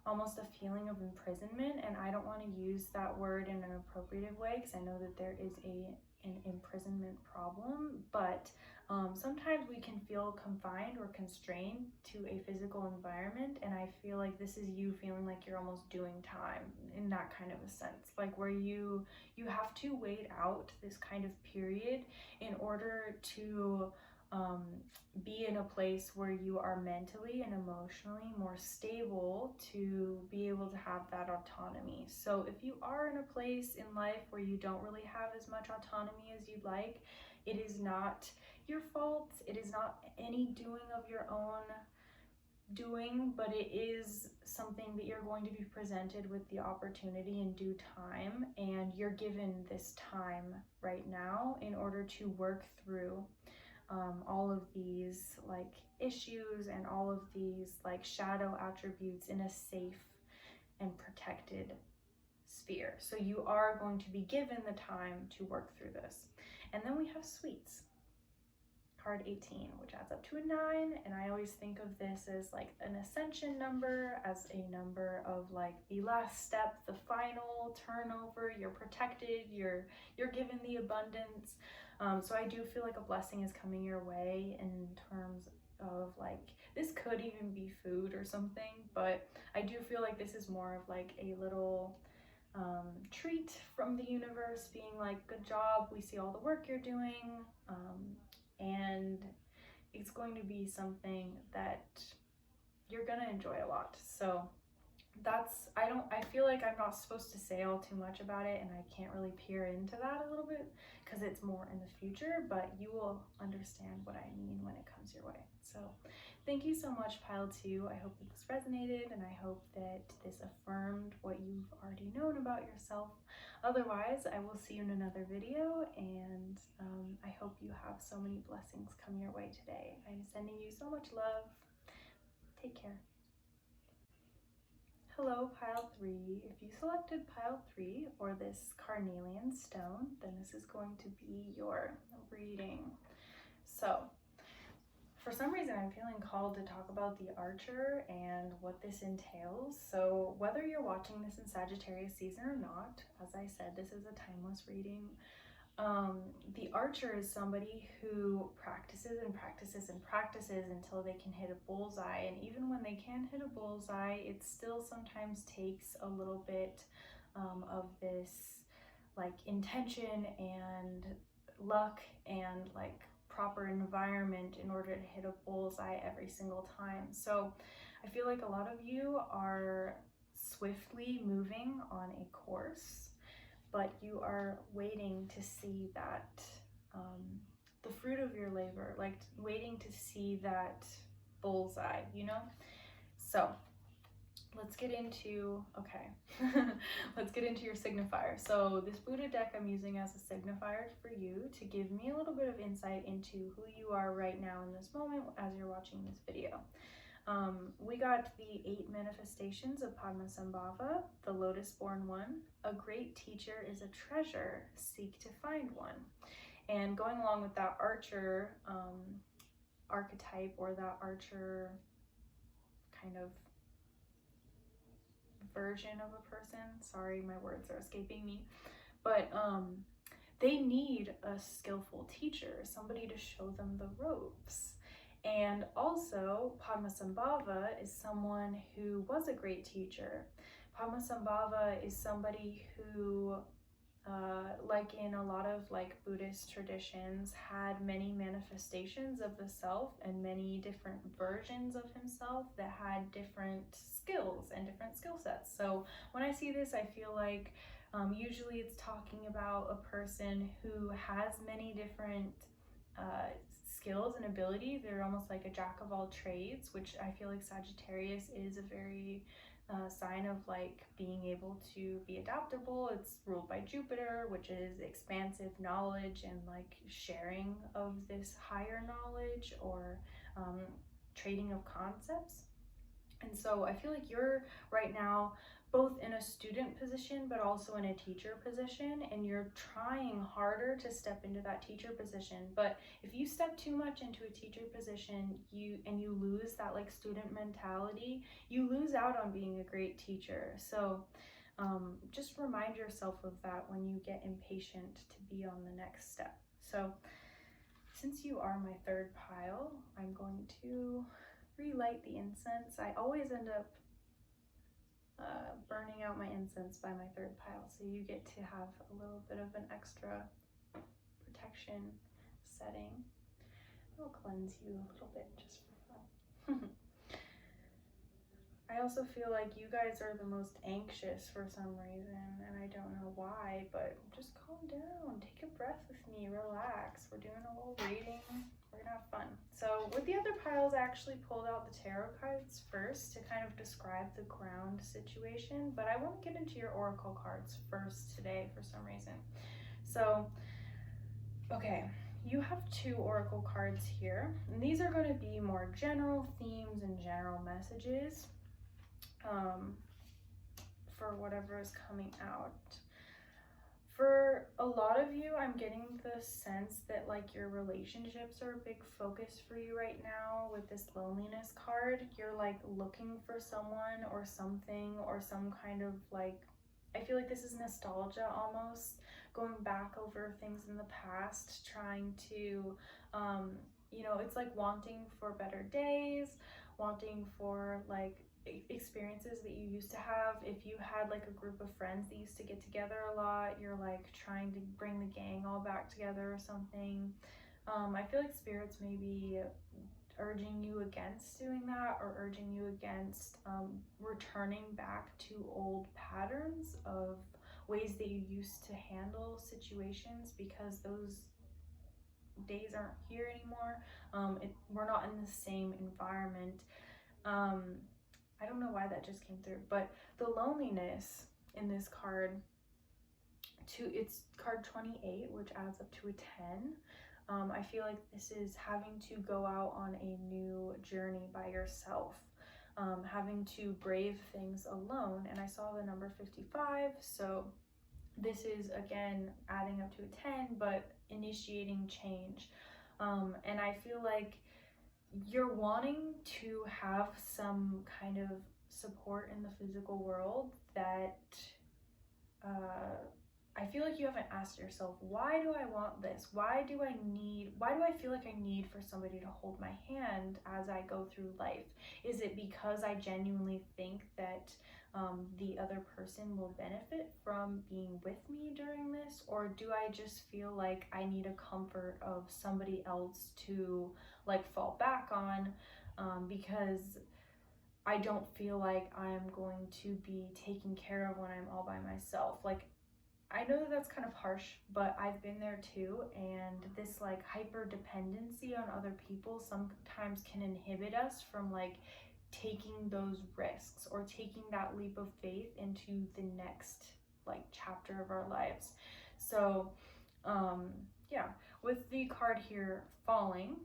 almost a feeling of imprisonment, and I don't want to use that word in an appropriative way because I know that there is an imprisonment problem, but sometimes we can feel confined or constrained to a physical environment, and I feel like this is you feeling like you're almost doing time in that kind of a sense, like where you have to wait out this kind of period in order to be in a place where you are mentally and emotionally more stable to be able to have that autonomy. So if you are in a place in life where you don't really have as much autonomy as you'd like, it is not your fault. It is not any doing of your own doing, but it is something that you're going to be presented with the opportunity in due time, and you're given this time right now in order to work through all of these like issues and all of these like shadow attributes in a safe and protected sphere. So you are going to be given the time to work through this. And then we have Sweets, card 18, which adds up to a 9, and I always think of this as like an ascension number, as a number of like the last step, the final turnover. You're protected, you're given the abundance. So I do feel like a blessing is coming your way in terms of like, this could even be food or something, but I do feel like this is more of like a little treat from the universe, being like, good job, we see all the work you're doing, and it's going to be something that you're gonna enjoy a lot. So I feel like I'm not supposed to say all too much about it, and I can't really peer into that a little bit because it's more in the future, but you will understand what I mean when it comes your way. So thank you so much, Pile 2. I hope that this resonated, and I hope that this affirmed what you've already known about yourself. Otherwise, I will see you in another video, and I hope you have so many blessings come your way today. I'm sending you so much love. Take care. Hello, Pile 3. If you selected Pile 3 or this carnelian stone, then this is going to be your reading. So, for some reason, I'm feeling called to talk about the Archer and what this entails. So, whether you're watching this in Sagittarius season or not, as I said, this is a timeless reading. The Archer is somebody who practices and practices and practices until they can hit a bullseye. And even when they can hit a bullseye, it still sometimes takes a little bit of this like intention and luck and like proper environment in order to hit a bullseye every single time. So I feel like a lot of you are swiftly moving on a course, but you are waiting to see that the fruit of your labor, like waiting to see that bullseye, you know? So let's get into, let's get into your signifier. So this Buddha deck I'm using as a signifier for you to give me a little bit of insight into who you are right now in this moment as you're watching this video. We got the 8 manifestations of Padmasambhava, the lotus-born one. A great teacher is a treasure, seek to find one. And going along with that Archer archetype, or that Archer kind of version of a person, sorry, my words are escaping me, but they need a skillful teacher, somebody to show them the ropes. And also, Padmasambhava is someone who was a great teacher. Padmasambhava is somebody who, like in a lot of like Buddhist traditions, had many manifestations of the self and many different versions of himself that had different skills and different skill sets. So when I see this, I feel like usually it's talking about a person who has many different skills and ability. They're almost like a jack of all trades, which I feel like Sagittarius is a very sign of like being able to be adaptable. It's ruled by Jupiter, which is expansive knowledge and like sharing of this higher knowledge, or trading of concepts. And so I feel like you're right now both in a student position but also in a teacher position, and you're trying harder to step into that teacher position. But if you step too much into a teacher position, you lose that like student mentality, you lose out on being a great teacher. So just remind yourself of that when you get impatient to be on the next step. So since you are my third pile, I'm going to relight the incense. I always end up burning out my incense by my third pile, so you get to have a little bit of an extra protection setting. It'll cleanse you a little bit just for fun. I also feel like you guys are the most anxious for some reason, and I don't know why, but just calm down, take a breath with me, relax. We're doing a little reading, we're gonna have fun. So with the other piles, I actually pulled out the tarot cards first to kind of describe the ground situation, but I want to get into your oracle cards first today for some reason. So, okay, you have 2 oracle cards here, and these are going to be more general themes and general messages for whatever is coming out. For a lot of you, I'm getting the sense that like your relationships are a big focus for you right now with this loneliness card. You're like looking for someone or something, or some kind of like, I feel like this is nostalgia almost, going back over things in the past, trying to, you know, it's like wanting for better days, wanting for like experiences that you used to have. If you had like a group of friends that used to get together a lot, you're like trying to bring the gang all back together or something. I feel like spirits may be urging you against doing that, or urging you against returning back to old patterns of ways that you used to handle situations, because those days aren't here anymore. We're not in the same environment. I don't know why that just came through, but the loneliness in this card, it's card 28, which adds up to a 10. I feel like this is having to go out on a new journey by yourself, having to brave things alone. And I saw the number 55, so this is again adding up to a 10, but initiating change. And I feel like you're wanting to have some kind of support in the physical world that I feel like you haven't asked yourself, why do I want this? Why do I feel like I need for somebody to hold my hand as I go through life? Is it because I genuinely think that the other person will benefit from being with me during this? Or do I just feel like I need a comfort of somebody else to like fall back on, because I don't feel like I'm going to be taken care of when I'm all by myself? Like, I know that that's kind of harsh, but I've been there too, and this like hyper dependency on other people sometimes can inhibit us from like taking those risks or taking that leap of faith into the next like chapter of our lives. So yeah, with the card here falling,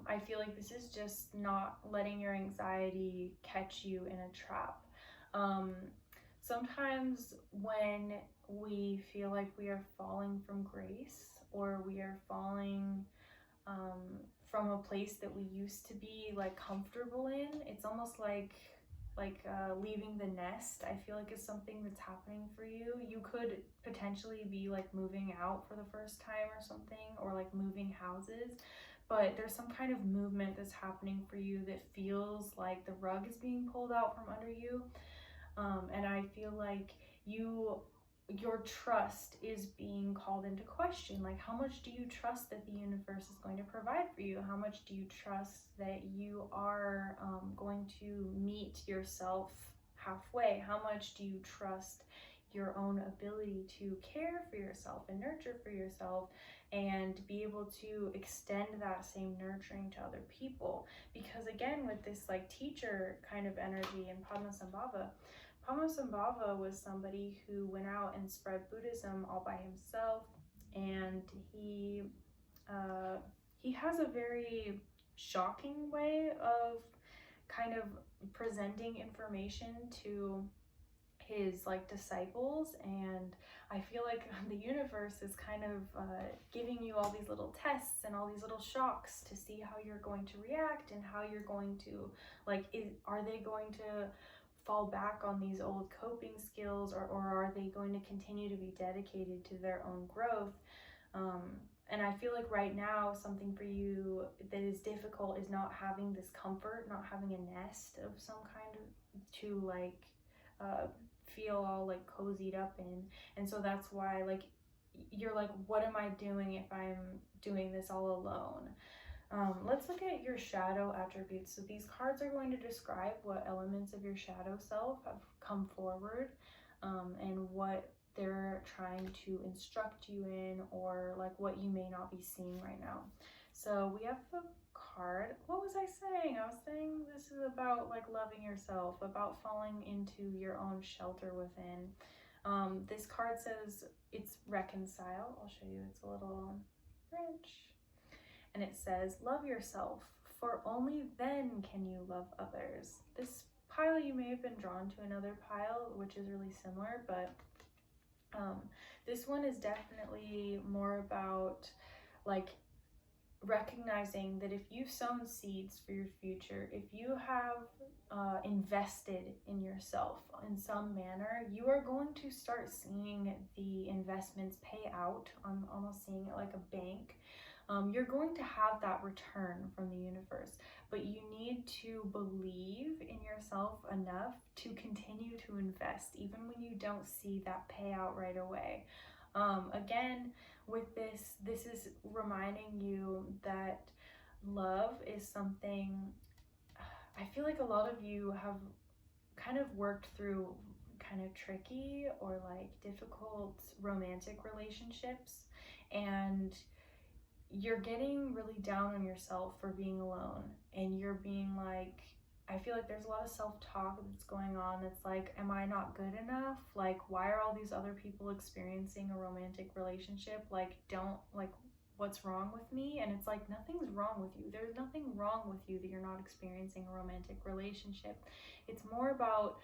I feel like this is just not letting your anxiety catch you in a trap. Sometimes when we feel like we are falling from grace, or we are falling from a place that we used to be like comfortable in, it's almost like leaving the nest. I feel like it's something that's happening for you. You could potentially be like moving out for the first time or something, or like moving houses, but there's some kind of movement that's happening for you that feels like the rug is being pulled out from under you. And I feel like your trust is being called into question. Like, how much do you trust that the universe is going to provide for you? How much do you trust that you are going to meet yourself halfway? How much do you trust your own ability to care for yourself and nurture for yourself, and be able to extend that same nurturing to other people? Because again, with this like teacher kind of energy in Padmasambhava was somebody who went out and spread Buddhism all by himself, and he has a very shocking way of kind of presenting information to his like disciples. And I feel like the universe is kind of giving you all these little tests and all these little shocks to see how you're going to react, and how you're going to like, are they going to fall back on these old coping skills, or are they going to continue to be dedicated to their own growth? And I feel like right now, something for you that is difficult is not having this comfort, not having a nest of some kind of, to like feel all like cozied up in. And so that's why like you're like, what am I doing if I'm doing this all alone? Let's look at your shadow attributes. So these cards are going to describe what elements of your shadow self have come forward, and what they're trying to instruct you in, or like what you may not be seeing right now. So we have the card. What was I saying? I was saying this is about like loving yourself, about falling into your own shelter within. This card says it's reconcile. I'll show you. It's a little rich. And it says, love yourself, for only then can you love others. This pile, you may have been drawn to another pile, which is really similar, but this one is definitely more about like recognizing that if you've sown seeds for your future, if you have invested in yourself in some manner, you are going to start seeing the investments pay out. I'm almost seeing it like a bank. you're going to have that return from the universe, but you need to believe in yourself enough to continue to invest, even when you don't see that payout right away. Again, with this is reminding you that love is something, I feel like a lot of you have kind of worked through kind of tricky or like difficult romantic relationships, and you're getting really down on yourself for being alone, and you're being like, I feel like there's a lot of self-talk that's going on that's like, am I not good enough? Like, why are all these other people experiencing a romantic relationship? Like, what's wrong with me? And it's like, nothing's wrong with you. There's nothing wrong with you that you're not experiencing a romantic relationship. It's more about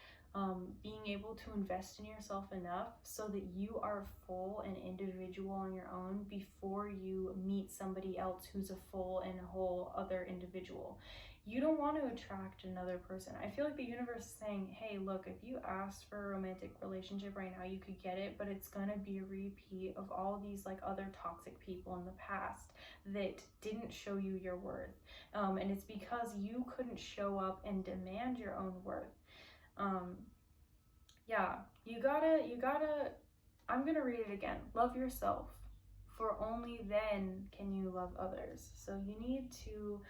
being able to invest in yourself enough so that you are full and individual on your own before you meet somebody else who's a full and whole other individual. You don't want to attract another person. I feel like the universe is saying, hey, look, if you asked for a romantic relationship right now, you could get it, but it's going to be a repeat of all these like other toxic people in the past that didn't show you your worth. And it's because you couldn't show up and demand your own worth. Yeah, you gotta, I'm gonna read it again. Love yourself, for only then can you love others. So you need to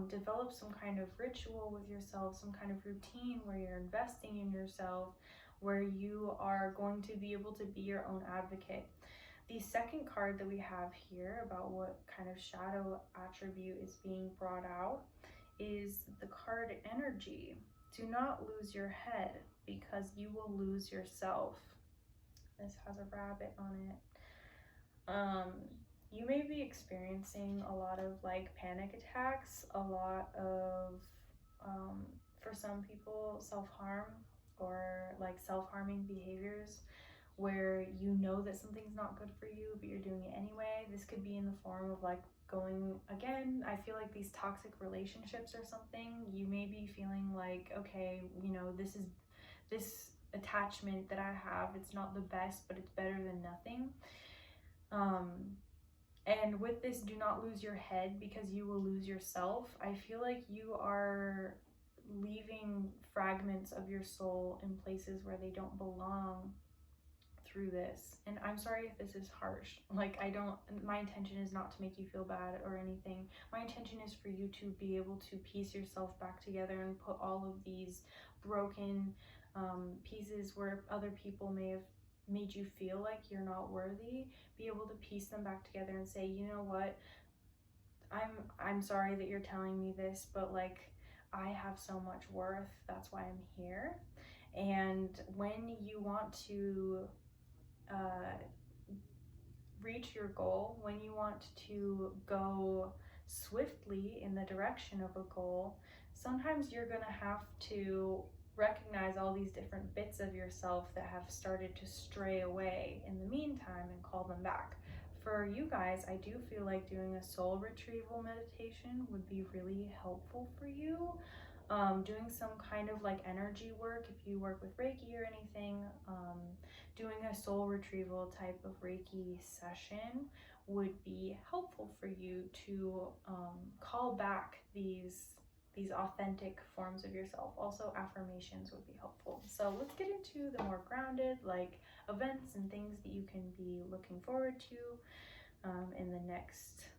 develop some kind of ritual with yourself, some kind of routine where you're investing in yourself, where you are going to be able to be your own advocate. The second card that we have here about what kind of shadow attribute is being brought out is the card energy. Do not lose your head, because you will lose yourself. This has a rabbit on it. You may be experiencing a lot of like panic attacks, a lot of, for some people, self-harm or like self-harming behaviors where you know that something's not good for you, but you're doing it anyway. This could be in the form of like going, again, I feel like these toxic relationships or something. You may be feeling like, okay, you know, this attachment that I have, it's not the best, but it's better than nothing. And with this, do not lose your head, because you will lose yourself. I feel like you are leaving fragments of your soul in places where they don't belong through this. And I'm sorry if this is harsh. Like, my intention is not to make you feel bad or anything. My intention is for you to be able to piece yourself back together and put all of these broken pieces where other people may have made you feel like you're not worthy, be able to piece them back together and say, you know what, I'm sorry that you're telling me this, but like, I have so much worth, that's why I'm here. And when you want to reach your goal, when you want to go swiftly in the direction of a goal, sometimes you're gonna have to recognize all these different bits of yourself that have started to stray away in the meantime and call them back. For you guys, I do feel like doing a soul retrieval meditation would be really helpful for you. Doing some kind of like energy work, if you work with Reiki or anything, doing a soul retrieval type of Reiki session would be helpful for you to call back these authentic forms of yourself. Also, affirmations would be helpful. So let's get into the more grounded like events and things that you can be looking forward to in the next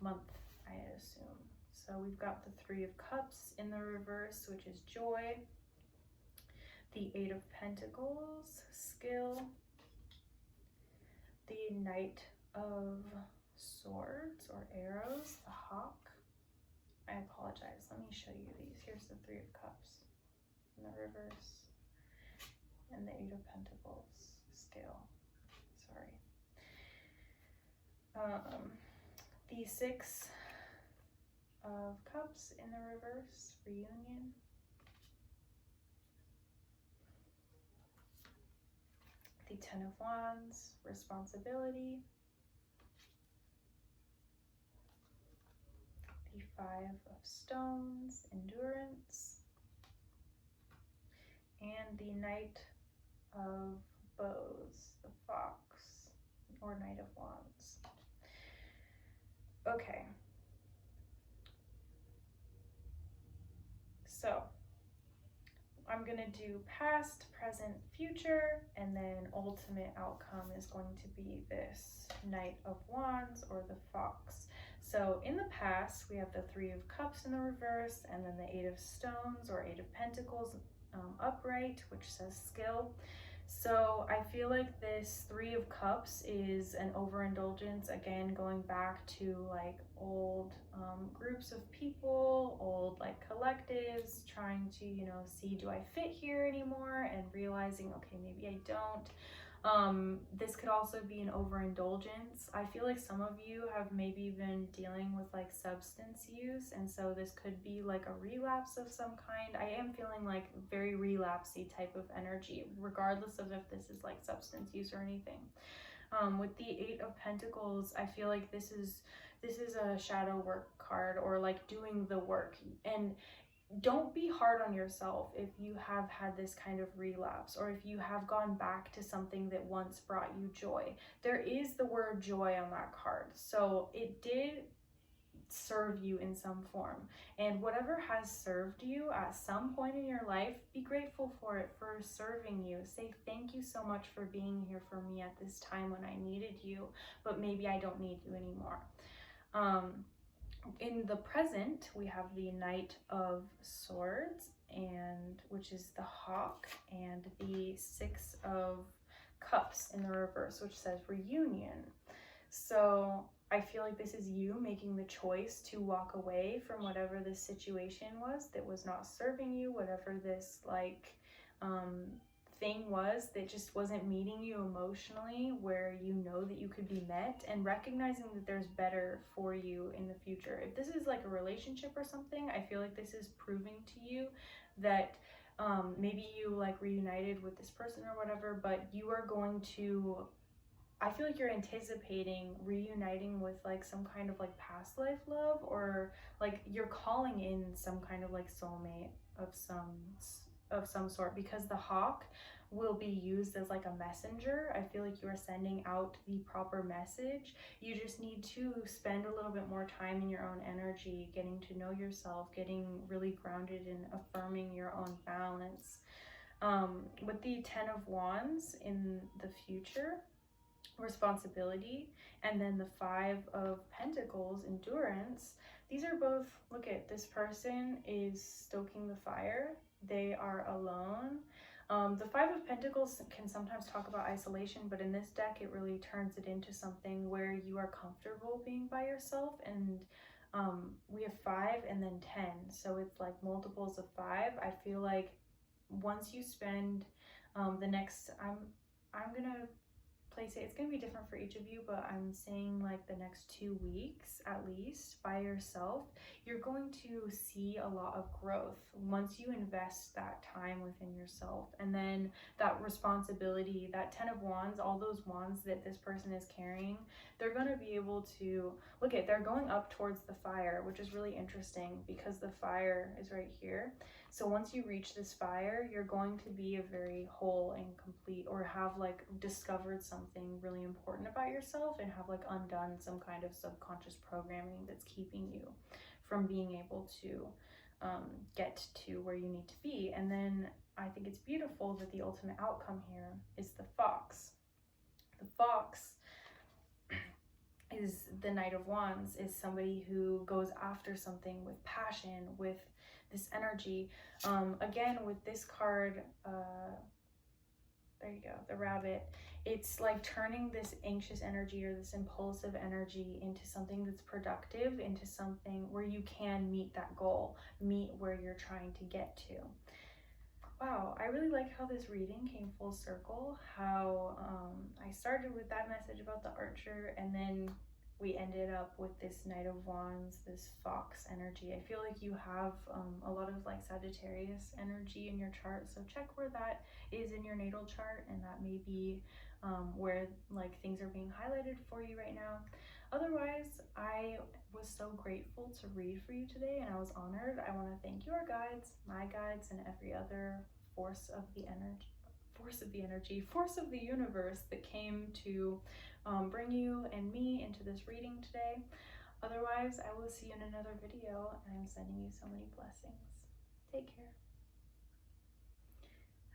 month, I assume. So we've got the Three of Cups in the reverse, which is joy. The Eight of Pentacles, skill. The Knight of Swords or arrows, the hawk. I apologize, let me show you these. Here's the Three of Cups in the reverse, and the Eight of Pentacles, skill. Sorry. The Six of Cups in the reverse, reunion. The Ten of Wands, responsibility. The Five of Stones, endurance. And the Knight of Bows, the fox, or Knight of Wands. Okay. So I'm going to do past, present, future, and then ultimate outcome is going to be this Knight of Wands or the Fox. So in the past, we have the Three of Cups in the reverse, and then the Eight of Stones or Eight of Pentacles upright, which says skill. So I feel like this Three of Cups is an overindulgence, again, going back to like old groups of people, old like collectives, trying to, you know, see, do I fit here anymore, and realizing, okay, maybe I don't. This could also be an overindulgence. I feel like some of you have maybe been dealing with like substance use, and so this could be like a relapse of some kind. I am feeling like very relapsey type of energy, regardless of if this is like substance use or anything. With the Eight of Pentacles, I feel like this is a shadow work card, or like doing the work. And don't be hard on yourself if you have had this kind of relapse, or if you have gone back to something that once brought you joy. There is the word joy on that card, so it did serve you in some form, and whatever has served you at some point in your life, be grateful for it, for serving you. Say thank you so much for being here for me at this time when I needed you, but maybe I don't need you anymore. In the present, we have the Knight of Swords, and which is the Hawk, and the Six of Cups in the reverse, which says reunion. So I feel like this is you making the choice to walk away from whatever this situation was that was not serving you, whatever this like thing was that just wasn't meeting you emotionally, where you know that you could be met, and recognizing that there's better for you in the future. If this is like a relationship or something, I feel like this is proving to you that maybe you like reunited with this person or whatever, but you are going to, I feel like you're anticipating reuniting with like some kind of like past life love, or like you're calling in some kind of like soulmate of some sort, because the hawk will be used as like a messenger. I feel like you are sending out the proper message. You just need to spend a little bit more time in your own energy, getting to know yourself, getting really grounded in affirming your own balance. With the Ten of Wands in the future, responsibility, and then the Five of Pentacles, endurance. These are both, look at, this person is stoking the fire. They are alone. The Five of Pentacles can sometimes talk about isolation, but in this deck it really turns it into something where you are comfortable being by yourself. And we have 5 and then 10, so it's like multiples of 5. I feel like once you spend the next, I'm gonna place it, it's going to be different for each of you, but I'm saying like the next 2 weeks at least by yourself, you're going to see a lot of growth once you invest that time within yourself. And then that responsibility, that 10 of Wands, all those wands that this person is carrying, they're going to be able to, look at, they're going up towards the fire, which is really interesting because the fire is right here. So once you reach this fire, you're going to be a very whole and complete, or have like discovered something really important about yourself, and have like undone some kind of subconscious programming that's keeping you from being able to get to where you need to be. And then I think it's beautiful that the ultimate outcome here is the fox. The fox is the Knight of Wands, is somebody who goes after something with passion, with this energy. Again, with this card, there you go, the rabbit, it's like turning this anxious energy or this impulsive energy into something that's productive, into something where you can meet that goal, meet where you're trying to get to. Wow, I really like how this reading came full circle, how I started with that message about the archer, and then we ended up with this Knight of Wands, this fox energy. I feel like you have a lot of like Sagittarius energy in your chart, so check where that is in your natal chart, and that may be where like things are being highlighted for you right now. Otherwise, I was so grateful to read for you today, and I was honored. I want to thank your guides, my guides, and every other force of the universe that came to bring you and me into this reading today. Otherwise, I will see you in another video, and I'm sending you so many blessings. Take care.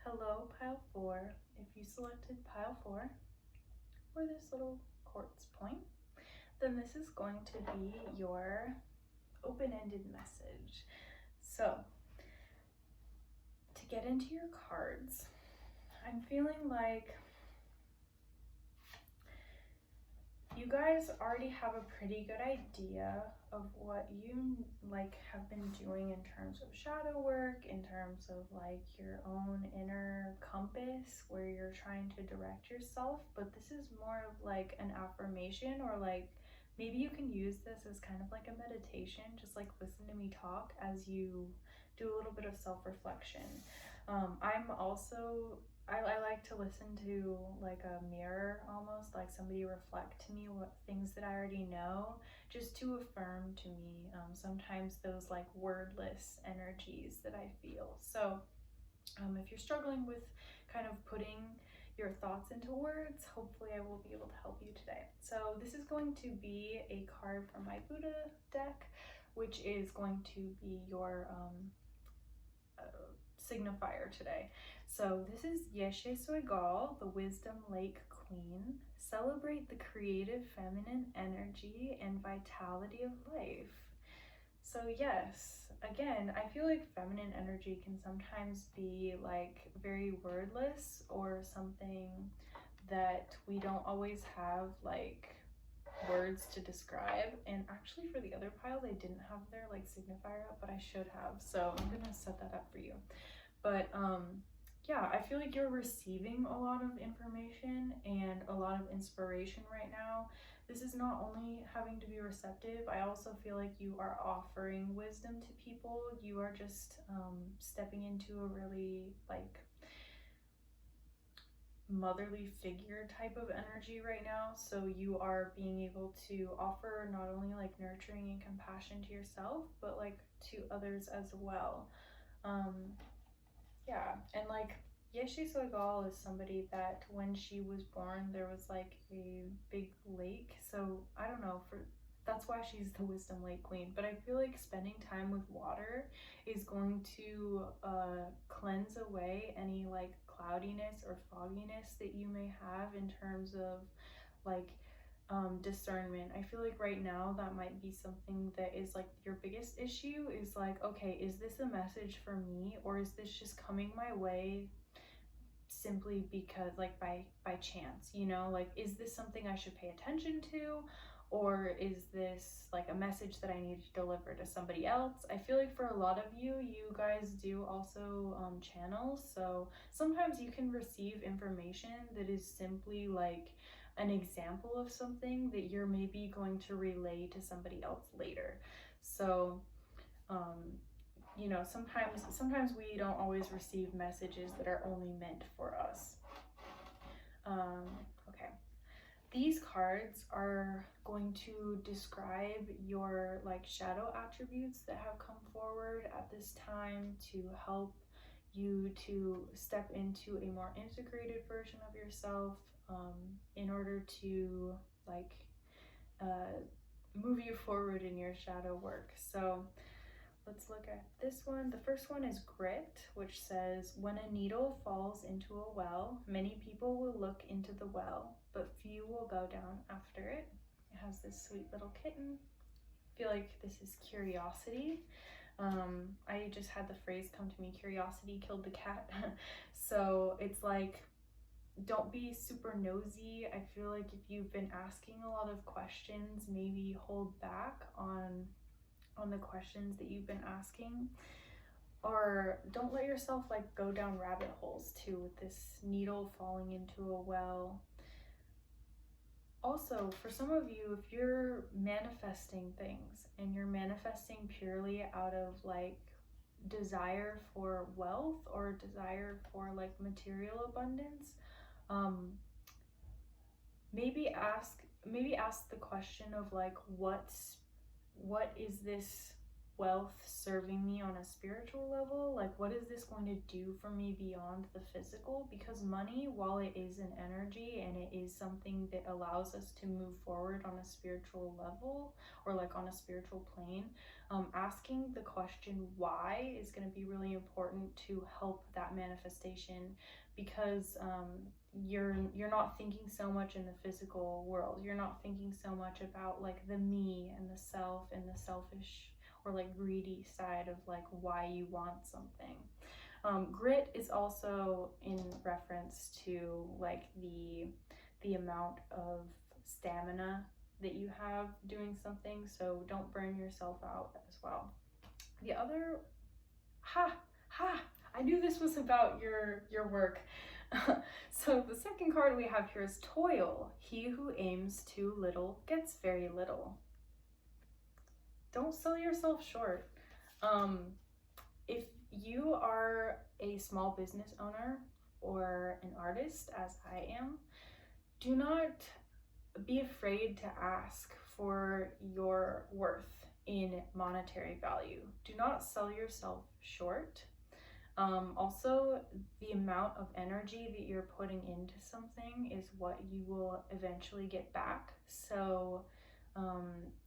Hello, pile 4. If you selected pile 4, or this little quartz point, then this is going to be your open-ended message. So, to get into your cards, I'm feeling like you guys already have a pretty good idea of what you have been doing in terms of shadow work, in terms of your own inner compass where you're trying to direct yourself. But this is more of an affirmation, or maybe you can use this as kind of a meditation. Just listen to me talk as you do a little bit of self-reflection. I like to listen to a mirror, almost like somebody reflect to me what things that I already know, just to affirm to me sometimes those wordless energies that I feel. So if you're struggling with kind of putting your thoughts into words, hopefully I will be able to help you today. So this is going to be a card from my Buddha deck, which is going to be your signifier today. So this is Yeshe Soigal, the Wisdom Lake Queen. Celebrate the creative feminine energy and vitality of life. So yes, again, I feel like feminine energy can sometimes be very wordless, or something that we don't always have words to describe. And actually for the other piles, I didn't have their signifier up, but I should have. So I'm gonna set that up for you. But yeah, I feel like you're receiving a lot of information and a lot of inspiration right now. This is not only having to be receptive, I also feel like you are offering wisdom to people. You are just stepping into a really motherly figure type of energy right now. So you are being able to offer not only nurturing and compassion to yourself, but to others as well. Yeah, and Yeshe Soigal is somebody that when she was born, there was a big lake. So I don't know, that's why she's the Wisdom Lake Queen. But I feel like spending time with water is going to cleanse away any cloudiness or fogginess that you may have in terms of discernment. I feel like right now that might be something that is your biggest issue, is okay, is this a message for me, or is this just coming my way simply because by chance, you know? Is this something I should pay attention to, or is this a message that I need to deliver to somebody else? I feel like for a lot of you guys do also channels, so sometimes you can receive information that is simply an example of something that you're maybe going to relay to somebody else later. So you know, sometimes we don't always receive messages that are only meant for us. Okay, these cards are going to describe your shadow attributes that have come forward at this time to help you to step into a more integrated version of yourself, in order to move you forward in your shadow work. So let's look at this one. The first one is Grit, which says, when a needle falls into a well, many people will look into the well, but few will go down after it. It has this sweet little kitten. I feel like this is curiosity. I just had the phrase come to me, curiosity killed the cat. So it's don't be super nosy. I feel like if you've been asking a lot of questions, maybe hold back on the questions that you've been asking, or don't let yourself go down rabbit holes too with this needle falling into a well. Also, for some of you, if you're manifesting things and you're manifesting purely out of desire for wealth or desire for material abundance, maybe ask the question of what is this wealth serving me on a spiritual level? Like, what is this going to do for me beyond the physical? Because money, while it is an energy and it is something that allows us to move forward on a spiritual level or like on a spiritual plane, asking the question why is going to be really important to help that manifestation, because you're not thinking so much in the physical world. You're not thinking so much about like the me and the self and the selfish or like greedy side of like why you want something. Grit is also in reference to like the amount of stamina that you have doing something, so don't burn yourself out as well. The other, I knew this was about your work. So the second card we have here is Toil. He who aims too little gets very little. Don't sell yourself short. If you are a small business owner or an artist, as I am, do not be afraid to ask for your worth in monetary value. Do not sell yourself short. Also, the amount of energy that you're putting into something is what you will eventually get back. So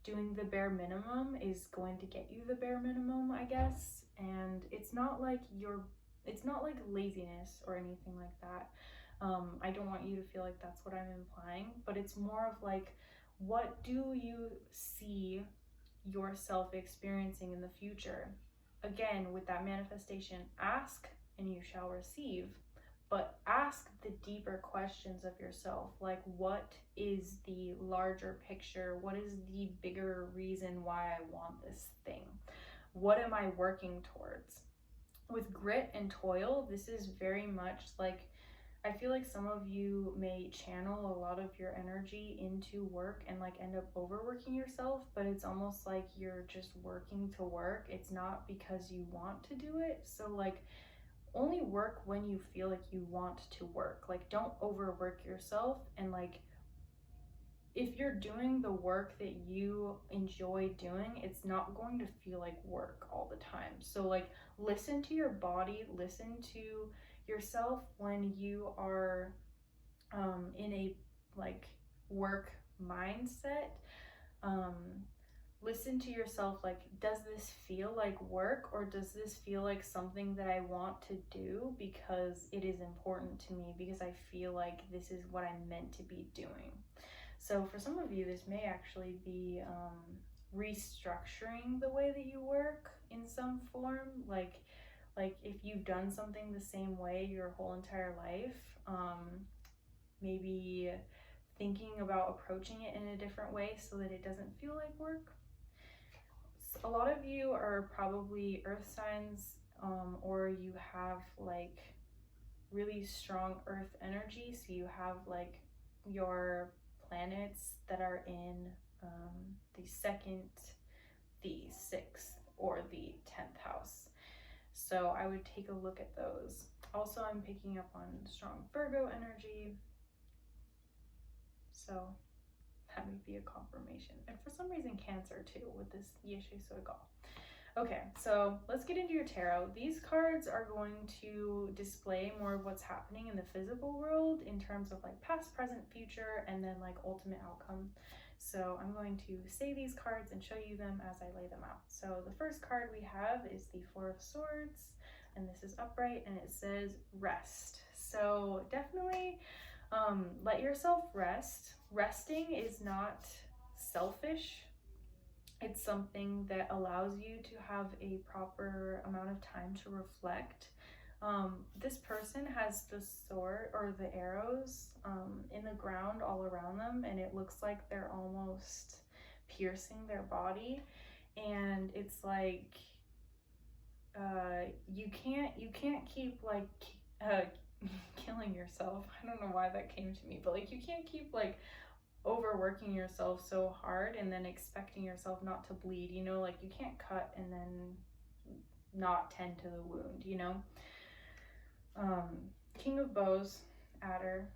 doing the bare minimum is going to get you the bare minimum, I guess. And it's not like laziness or anything like that. I don't want you to feel like that's what I'm implying, but it's more of like, what do you see yourself experiencing in the future? Again, with that manifestation, ask and you shall receive, but ask the deeper questions of yourself. Like, what is the larger picture? What is the bigger reason why I want this thing? What am I working towards? With grit and toil, this is very much like, I feel like some of you may channel a lot of your energy into work and like end up overworking yourself, but it's almost like you're just working to work. It's not because you want to do it. So like, only work when you feel like you want to work. Like, don't overwork yourself. And like, if you're doing the work that you enjoy doing, it's not going to feel like work all the time. So like, listen to your body, listen to yourself when you are in a like work mindset. Listen to yourself, like, does this feel like work, or does this feel like something that I want to do because it is important to me, because I feel like this is what I'm meant to be doing. So for some of you, this may actually be restructuring the way that you work in some form. Like if you've done something the same way your whole entire life, maybe thinking about approaching it in a different way so that it doesn't feel like work. A lot of you are probably earth signs, or you have like really strong earth energy. So you have like your planets that are in the 2nd, the 6th, or the 10th house. So I would take a look at those. Also, I'm picking up on strong Virgo energy. So that would be a confirmation. And for some reason, Cancer too, with this Yeshe Sogal. Okay, so let's get into your tarot. These cards are going to display more of what's happening in the physical world in terms of like past, present, future, and then like ultimate outcome. So I'm going to say these cards and show you them as I lay them out. So the first card we have is the 4 of Swords, and this is upright, and it says rest. So definitely let yourself rest. Resting is not selfish. It's something that allows you to have a proper amount of time to reflect. This person has the sword or the arrows in the ground all around them, and it looks like they're almost piercing their body. And it's like you can't keep like killing yourself. I don't know why that came to me, but like, you can't keep like overworking yourself so hard and then expecting yourself not to bleed, you know, like you can't cut and then not tend to the wound, you know. King of Bows, Adder,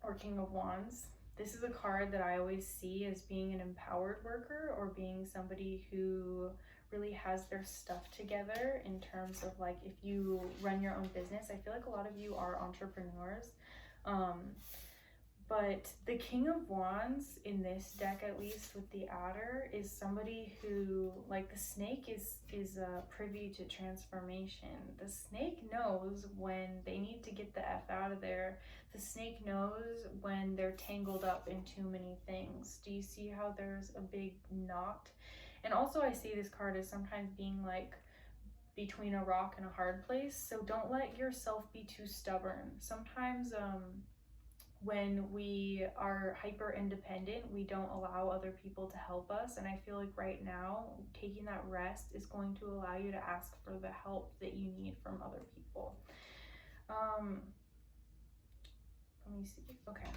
or King of Wands. This is a card that I always see as being an empowered worker, or being somebody who really has their stuff together in terms of like if you run your own business. I feel like a lot of you are entrepreneurs. But the King of Wands in this deck, at least with the adder, is somebody who, like, the snake is privy to transformation. The snake knows when they need to get the F out of there. The snake knows when they're tangled up in too many things. Do you see how there's a big knot? And also I see this card as sometimes being like between a rock and a hard place. So don't let yourself be too stubborn. Sometimes when we are hyper independent, we don't allow other people to help us. And I feel like right now, taking that rest is going to allow you to ask for the help that you need from other people. Let me see. Okay.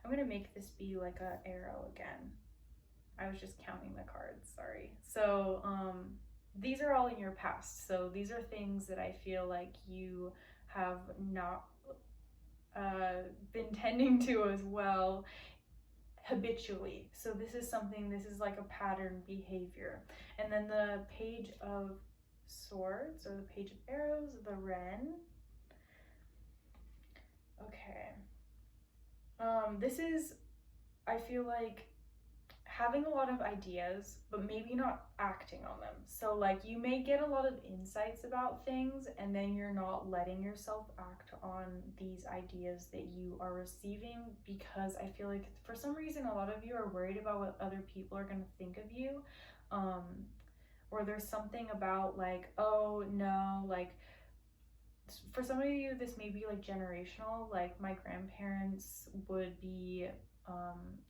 I'm going to make this be like an arrow again. I was just counting the cards, sorry. So these are all in your past. So these are things that I feel like you have not been tending to as well habitually. So this is like a pattern behavior. And then the Page of Swords, or the Page of Arrows, the Wren. Okay. This is, I feel like, having a lot of ideas, but maybe not acting on them. So like you may get a lot of insights about things and then you're not letting yourself act on these ideas that you are receiving, because I feel like for some reason a lot of you are worried about what other people are going to think of you. Or there's something about like, oh no, like for some of you this may be like generational, like my grandparents would be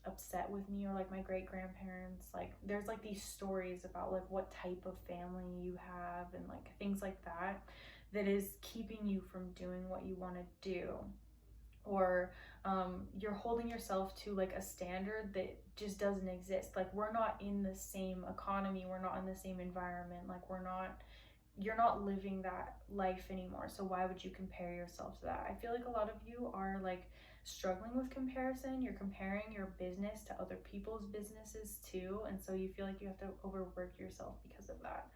upset with me, or like my great grandparents. Like there's like these stories about like what type of family you have and like things like that that is keeping you from doing what you want to do. Or you're holding yourself to like a standard that just doesn't exist. Like we're not in the same economy, we're not in the same environment, like you're not living that life anymore, so why would you compare yourself to that? I feel like a lot of you are like struggling with comparison. You're comparing your business to other people's businesses too, and so you feel like you have to overwork yourself because of that.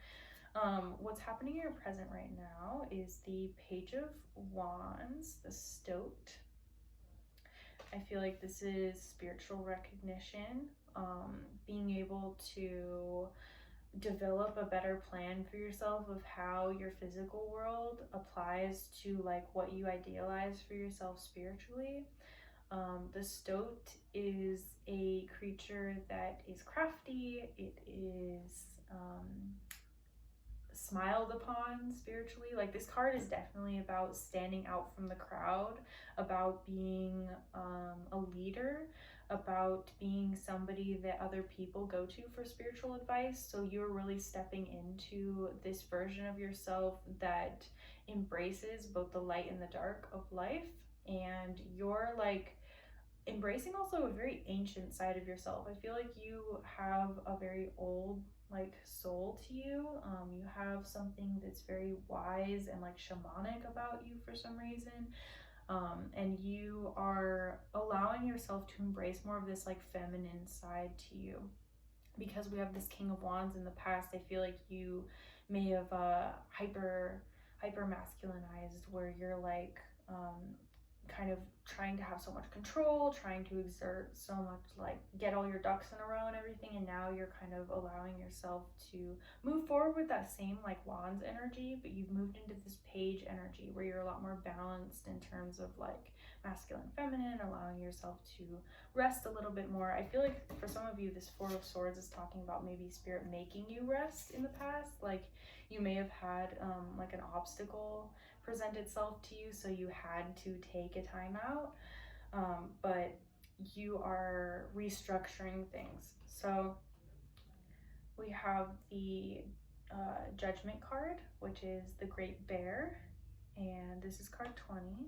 What's happening in your present right now is the Page of Wands, the Stoat. I feel like this is spiritual recognition, being able to develop a better plan for yourself of how your physical world applies to like what you idealize for yourself spiritually. The Stoat is a creature that is crafty. It is smiled upon spiritually. Like this card is definitely about standing out from the crowd, about being a leader, about being somebody that other people go to for spiritual advice. So you're really stepping into this version of yourself that embraces both the light and the dark of life, and you're like embracing also a very ancient side of yourself. I feel like you have a very old like soul to you. You have something that's very wise and like shamanic about you for some reason. And you are allowing yourself to embrace more of this like feminine side to you, because we have this King of Wands in the past. I feel like you may have hyper masculinized, where you're like kind of trying to have so much control, trying to exert so much, like get all your ducks in a row and everything, and now you're kind of allowing yourself to move forward with that same like Wands energy, but you've moved into this Page energy where you're a lot more balanced in terms of like masculine, feminine, allowing yourself to rest a little bit more. I feel like for some of you this Four of Swords is talking about maybe spirit making you rest in the past. Like you may have had like an obstacle present itself to you, so you had to take a time out, but you are restructuring things. So we have the Judgment card, which is the Great Bear, and this is card 20.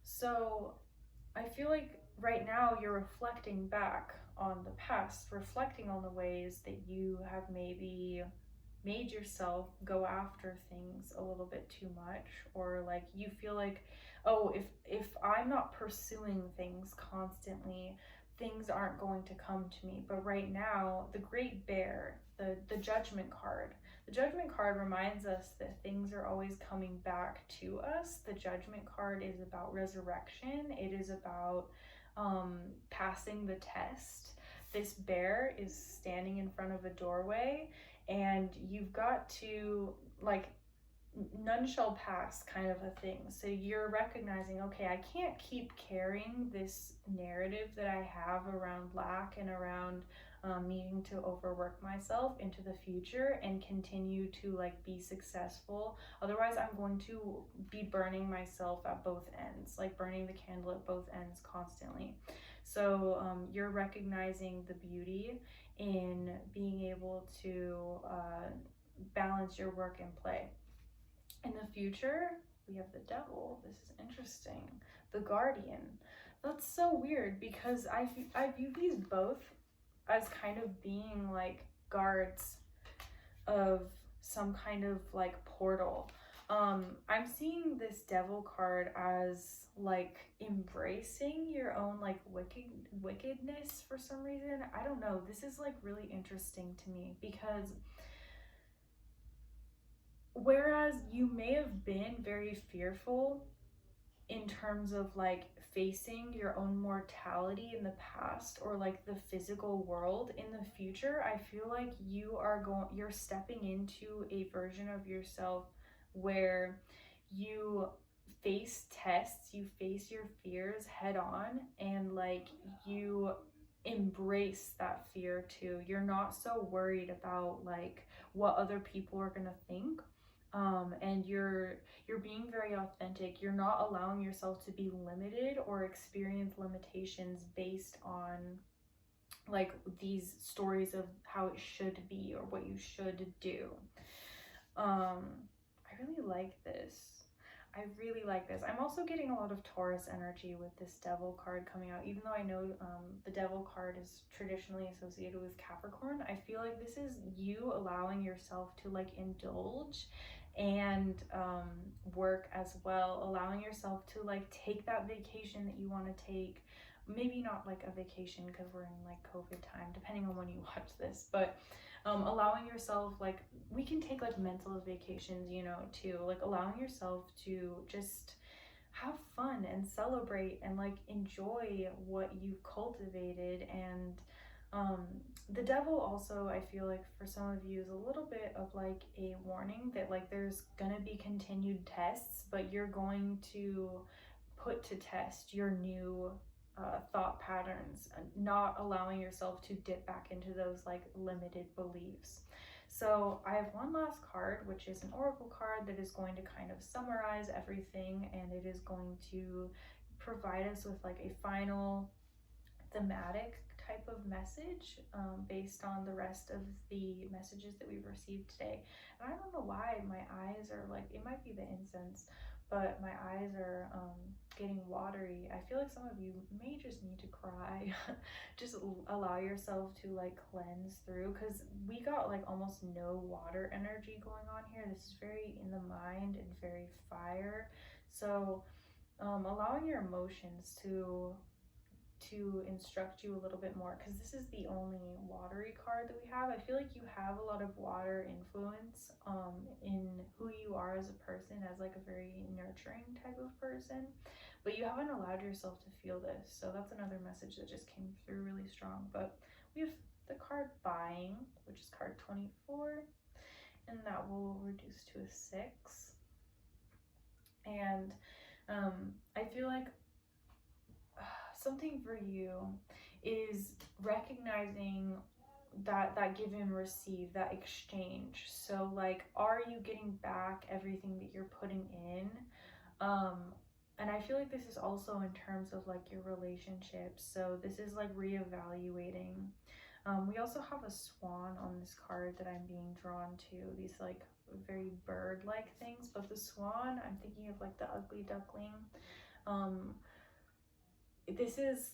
So I feel like right now you're reflecting back on the past, reflecting on the ways that you have maybe made yourself go after things a little bit too much, or like you feel like, oh, if I'm not pursuing things constantly, things aren't going to come to me. But right now, the Great Bear, the Judgment card. The Judgment card reminds us that things are always coming back to us. The Judgment card is about resurrection. It is about passing the test. This bear is standing in front of a doorway, and you've got to, like, none shall pass kind of a thing. So you're recognizing, okay, I can't keep carrying this narrative that I have around lack and around needing to overwork myself into the future and continue to like be successful. Otherwise, I'm going to be burning myself at both ends, like burning the candle at both ends constantly. So you're recognizing the beauty in being able to balance your work and play. In the future, we have the Devil. This is interesting. The Guardian. That's so weird because I view these both as kind of being like guards of some kind of like portal. I'm seeing this Devil card as like embracing your own like wickedness for some reason. I don't know. This is like really interesting to me because whereas you may have been very fearful in terms of like facing your own mortality in the past or like the physical world in the future, I feel like you're stepping into a version of yourself where you face tests, you face your fears head on, and like you embrace that fear too. You're not so worried about like what other people are gonna think. And you're being very authentic. You're not allowing yourself to be limited or experience limitations based on like these stories of how it should be or what you should do. I really like this. I'm also getting a lot of Taurus energy with this Devil card coming out, even though I know the Devil card is traditionally associated with Capricorn. I feel like this is you allowing yourself to like indulge and work as well, allowing yourself to like take that vacation that you want to take. Maybe not like a vacation because we're in like COVID time, depending on when you watch this, but allowing yourself, like we can take like mental vacations, you know, too, like allowing yourself to just have fun and celebrate and like enjoy what you've cultivated. And the Devil also, I feel like for some of you, is a little bit of like a warning that like there's gonna be continued tests, but you're going to put to test your new thought patterns, not allowing yourself to dip back into those like limited beliefs. So I have one last card, which is an oracle card that is going to kind of summarize everything, and it is going to provide us with like a final thematic type of message based on the rest of the messages that we've received today. And I don't know why my eyes are like, it might be the incense, but my eyes are getting watery. I feel like some of you may just need to cry. Just allow yourself to like cleanse through, because we got like almost no water energy going on here. This is very in the mind and very fire. So allowing your emotions to instruct you a little bit more, because this is the only watery card that we have. I feel like you have a lot of water influence in who you are as a person, as like a very nurturing type of person, but you haven't allowed yourself to feel this. So that's another message that just came through really strong. But we have the card Buying, which is card 24, and that will reduce to a 6. And I feel like something for you is recognizing that give and receive, that exchange. So like, are you getting back everything that you're putting in? And I feel like this is also in terms of like your relationships. So this is like reevaluating. We also have a swan on this card that I'm being drawn to, these like very bird-like things, but the swan, I'm thinking of like the ugly duckling. This is,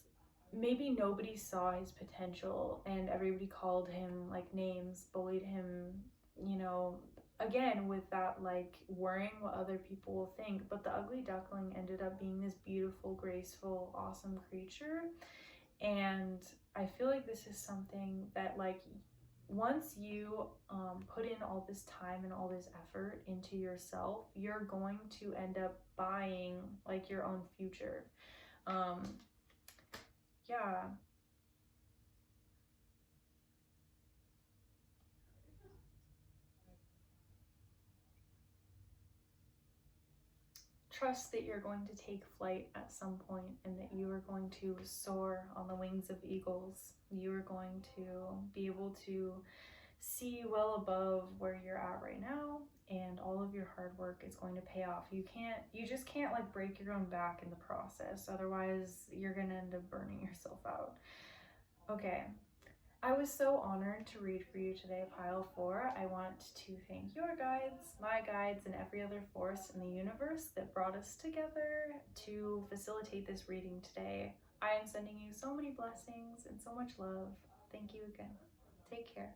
maybe nobody saw his potential and everybody called him like names, bullied him, you know, again with that like worrying what other people will think. But the ugly duckling ended up being this beautiful, graceful, awesome creature. And I feel like this is something that, like, once you put in all this time and all this effort into yourself, you're going to end up buying like your own future. Yeah. Trust that you're going to take flight at some point and that you are going to soar on the wings of eagles. You are going to be able to see well above where you're at right now, and all of your hard work is going to pay off. You just can't like break your own back in the process. Otherwise, you're going to end up burning yourself out. Okay. I was so honored to read for you today, Pile 4. I want to thank your guides, my guides, and every other force in the universe that brought us together to facilitate this reading today. I am sending you so many blessings and so much love. Thank you again. Take care.